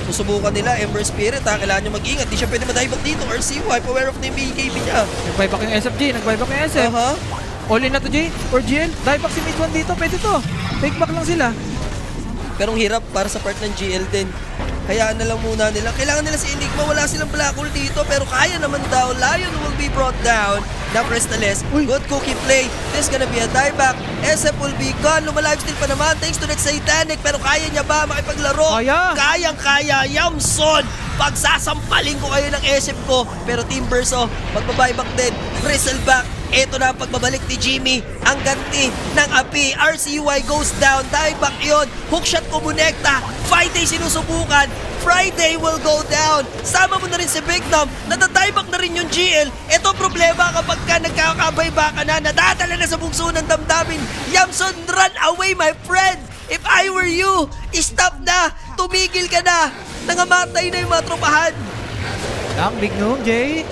Susubukan nila, Ember Spirit ha, kailangan nyo mag-ingat, di siya pwede ma-dieback dito, RCY, aware of the BKB niya. Nag-buyback yung SFG. Nag-buyback yung SF. All in na to, Jay. Or GL. Dieback si Mid-1 dito. Pwede to. Fake back lang sila. Pero ang hirap para sa part ng GL din. Hayaan na lang muna nila. Kailangan nila si Enigma. Wala silang black hole dito. Pero kaya naman daw. Lion will be brought down. Na Crystallis. Uy. Good cookie play. This gonna be a dieback. SF will be gone. Lumalifesteal pa naman. Thanks to that Satanic. Pero kaya niya ba makipaglaro? Kaya. Kayang-kaya. Yamson. Pagsasampalin ko kayo ng SF ko. Pero Team Verso, magbabuyback din. Bristleback. Ito na ang pagbabalik ni Jimmy. Ang ganti ng api. RCY goes down. Dieback yun. Hookshot kumonekta. Friday sinusubukan. Friday will go down. Sama mo na rin si Big Nom. Natadieback na rin yung GL. Ito problema kapag ka nagkakabay-back ka na. Nadadala na sa bugso ng damdamin. Yamson, run away my friend. If I were you, stop na. Tumigil ka na. Nangamatay na yung mga tropahan. Lang, Big Noom, Jay.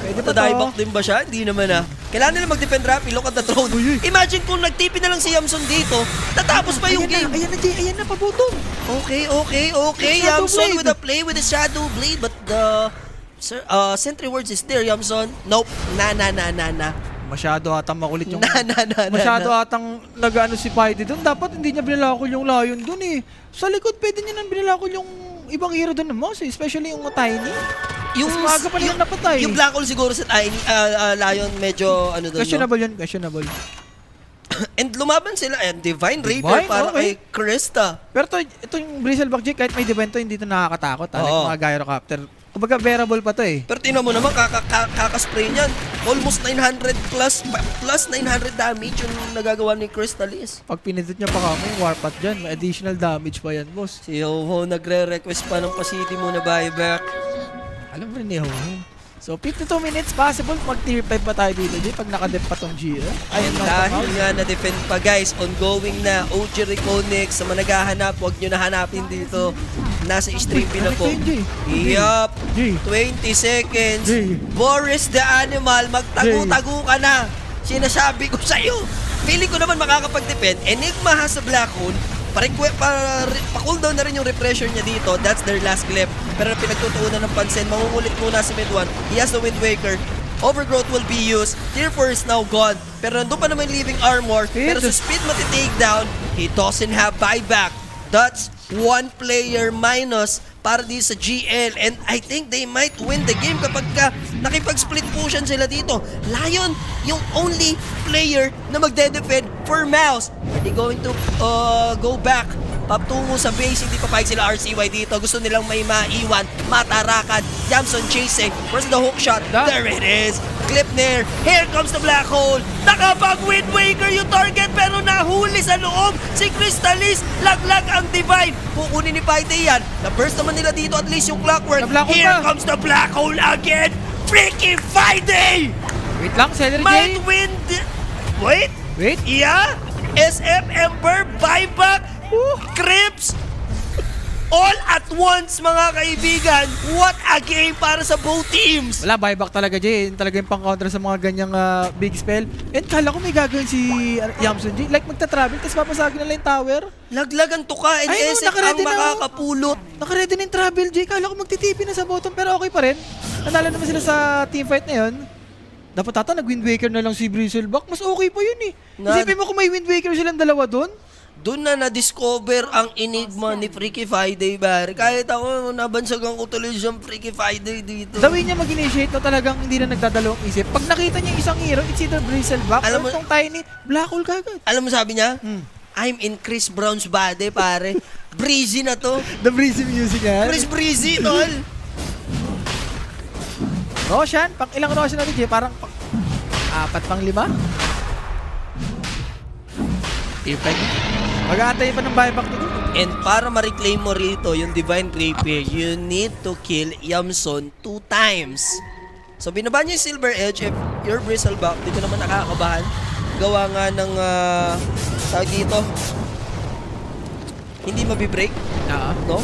Pwede pa to. Dieback din ba siya? Hindi naman ah. Kailangan nila mag-defend Rappy. Look at the throne. Imagine kung nagtipi na lang si Yamson dito, tatapos pa yung game. Ayan na, Jay. Ayan na, pabutong. Okay. Shadow Yamson Blade. with a play with the Shadow Blade, but the Sentry Words is there, Yamson. Nope. Na. Masyado atang makulit yung... Na. Masyado atang nag-ano si Piety doon. Dapat hindi niya binilakol yung Lion doon eh. Sa likod, pwede niya nang binilakol yung ibang hero doon ng mouse eh. Especially yung Tiny. Yung Mas maaga pa niya napatay. Yung Black Hole siguro sa Tiny, Lion medyo ano doon. Questionable yun, questionable. And lumaban sila and Divine Divine, Raver para okay. kay Krista. Pero ito yung Bristleback Jay, kahit may Divine to, hindi to nakakatakot. Like Oo. mga Gyrocopter. Kumbaga, bearable pa to eh. Pero tingnan mo naman, kakaspray niyan. Almost 900 plus 900 damage yung nagagawa ni Crystallis. Pag pinindot niya pa kami, Warpath dyan, may additional damage pa yan, boss. Si Ho-Ho nagre-request pa ng pasiti mo na buyback. Alam mo rin ni Ho-Ho. So, 52 minutes possible, mag-tier 5 pa tayo dito, Jay, pag nakadep pa tong GL. Ayun lang. Dahil nga na-defend pa guys, ongoing na OG Reconnect. Sa mga naghahanap, huwag nyo nahanapin dito. Nasa stream na po. Yup, Jay. 20 seconds. Jay. Boris the Animal, magtago-tago ka na. Sinasabi ko sa'yo. Feeling ko naman makakapag-defend. Enigma has a black hole. Pa-cooldown na rin yung repressure niya dito. That's their last clip. Pero pinagtutuunan ng pansin. Mangungulit muna si Mid-1. He has the Wind Waker. Overgrowth will be used. Tier 4 is now gone. Pero nandun pa naman Living Armor. Pero sa speed matitake down, he doesn't have buyback. That's one player minus para di sa GL. And I think they might win the game kapag ka nakipag-split potion sila dito. Lion, yung only player na magde-defend for Mouse. Are they going to go back? Patungo sa base, hindi papayag sila RCY dito. Gusto nilang may maiwan, matarakan. Yamson chasing. Where's the hook shot? There it is. Clipner. Here comes the black hole. Nakapag-Wind Waker yung target pero nahuli sa loob. Si Crystalis, laglag ang Divine. Kukunin ni Paite yan. Na-burst naman nila dito at least yung Clockwork. Here comes the black hole again. Freaky Friday! Wait lang, Celery Might J. win Wait. Wait. Yeah. SF Ember, buyback. Crips. All at once, mga kaibigan. What a game para sa both teams. Wala, buyback talaga, Jay. Yun talaga yung pang-counter sa mga ganyang big spell. And kala ko may gagawin si Yamson, Jay. Like, magta-travel, tapos papasagin nila yung tower. Laglagan to ka, and Ay, no, SF ang nakaready na. makakapulot. Nakaready na yung travel, Jay. Kala ko magtitipi na sa bottom, pero okay pa rin. Nanalo naman sila sa teamfight na yun. Dapat ata nag-Wind Waker na lang si Bristleback. Mas okay pa yun eh. Isipin mo kung may Wind Waker silang dalawa doon. Doon na na-discover ang enigma ni Freaky Friday, Barry. Kahit ako, nabansagan ko tuloy siyang Freaky Friday dito. The way niya mag-initiate na talagang hindi na nagdadalawang isip. Pag nakita niya yung isang hero, it's either Bristleback Alam or mo- itong Tiny, Black Hole kagad. Alam mo sabi niya? I'm in Chris Brown's body, pare. Breezy na to. The breezy music yan. Chris Breezy, tol. Roshan, pang ilang Roshan natin, Jay? Parang 4 pang 5? Tipay niya. Mag-aantay pa ng buyback nito. And para ma-reclaim mo rito yung Divine Rapier, you need to kill Yamson 2 times. So binaba niya yung Silver Edge. If you're Bristleback, dito naman nakakabahan. Gawa nga ng tawag dito. Hindi mabibreak, no?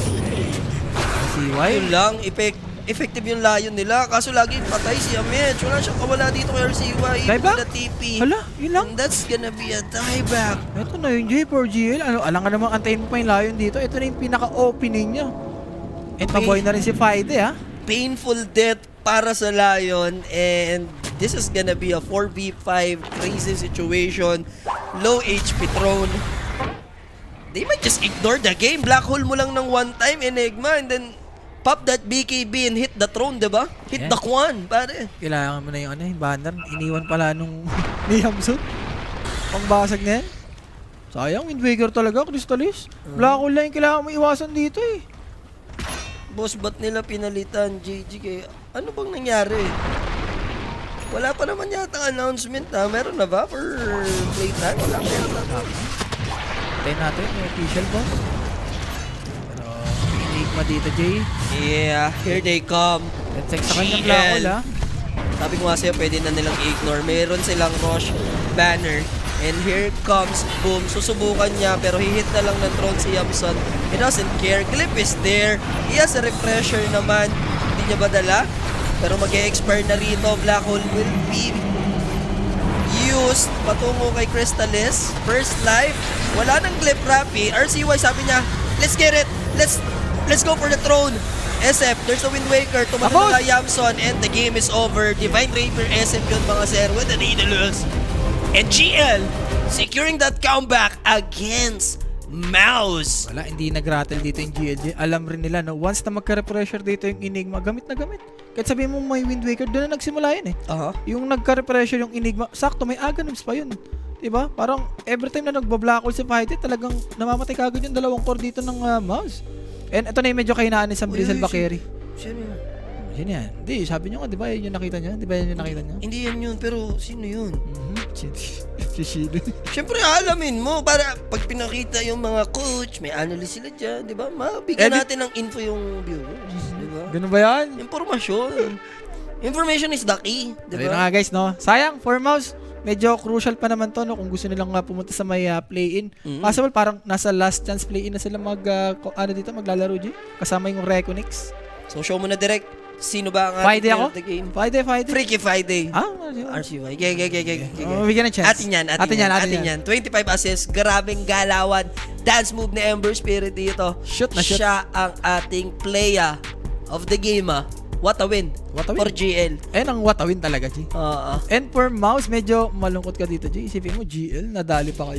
CY. Yun lang, effective yung Lion nila. Kaso lagi patay si Amich. Wala siyang kawala dito kay RCY. Dieback? The TP. Hala, yun lang. And that's gonna be a dieback. Ito na yung J4GL. Alam nga namang antayin mo pa yung Lion dito. Ito na yung pinaka-opening niya. And maboy na rin si Faide, ha? Painful death para sa Lion. And this is gonna be a 4v5 crazy situation. Low HP throne. They might just ignore the game. Black hole mo lang ng one time, Enigma, and then pop that BKB and hit the throne, diba? Hit Yeah. the Quan, pare. Kailangan mo na yung, yung banner. Iniwan pala nung ni Yamsun. Pangbasag na yan. Sayang, Wind Waker talaga, Crystalis. Black Hole lang yung kailangan mo iwasan dito eh. Boss, ba't nila pinalitan, JG? Kaya ano bang nangyari? Wala pa naman yata announcement, ha? Meron na ba for playtime? Wala pa yata. Tayo natin yung official boss. Pero enigma dito, Jay. Yeah, here they come. Let's check sa kanyang Black Hole, ha? Sabi ko nga sa'yo, pwede na nilang i-ignore. Meron silang Rosh banner. And here comes, boom, susubukan niya, pero hihit na lang ng throne si Yamson. He doesn't care. Clip is there. He has a refresher naman. Hindi niya ba dala? Pero mag-e-expire na rito. Black Hole will be used patungo kay Crystalis. First life. Wala nang clip Rappy. RCY sabi niya, let's get it. Let's go for the throne. SF, there's a Wind Waker. Tumalun na Yamson and the game is over. Divine Rapier SF yun mga sir with the Daedalus. And GL securing that comeback against Mouse. Wala, hindi nag-rattle dito yung GLJ. Alam rin nila, no? Once na magka-repressure dito yung Enigma, gamit na gamit. Kahit sabihin mo may Wind Waker, doon na nagsimula yun eh. Yung nagka-repressure yung Enigma, sakto, may Aghanim's pa yun. Diba? Parang every time na nagba-black hole si Fighter, talagang namamatay kagad yung dalawang core dito ng Mouse. And ito na yung medyo kahinaan ni Sam Bristleback carry. Sino yun? Yan yan. Hindi, sabi nyo nga, di ba yun yung nakita niya? Di ba yun yung nakita niya? Hindi yan yun, pero sino yun? Si Shido. Siyempre, alamin mo. Para pag pinakita yung mga coach, may analyst sila dyan, di ba? Mabigyan natin ng info yung viewers, di ba? Ganun ba yan? Informasyon. Information is the key, di Ayun na ba? nga guys, no? Sayang, for Mouse, medyo crucial pa naman to, no? Kung gusto nilang pumunta sa may play-in. Possible, parang nasa last chance play-in na sila maglalaro, G. Kasama yung Reconix. So, show mo na direct. Sino ba ang Friday player ako? of the game? Friday. Freaky Friday. Ah, RCY. Okay. bigyan ng chance. Atin yan. 25 assists. Grabing galawan. Dance move ni Ember Spirit dito. Shoot na shoot. Siya ang ating player of the game, what a win. What a win. For GL. Ayun ang what a win talaga, G. Oo. And for Mouse, medyo malungkot ka dito, G. Isipin mo, GL, nadali pa kayo.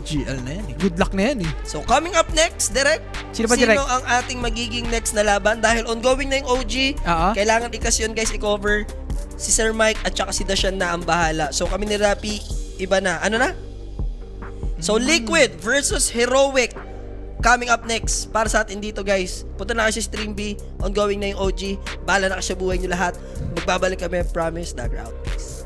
GL na yan eh. Good luck na yan eh. So coming up next, Direk. Sino ba, Direk? ang ating magiging next na laban? Dahil ongoing na yung OG, kailangan ikas yun guys, i-cover si Sir Mike at saka si Dashan na ang bahala. So kami ni Rapi, iba na. Ano na? So Liquid versus Heroic. Coming up next para sa atin dito guys. Punta na kayo sa Stream B. Ongoing na yung OG. Bahala na kayo sa buhay nyo lahat. Magbabalik kami. Promise. Dagger out. Peace.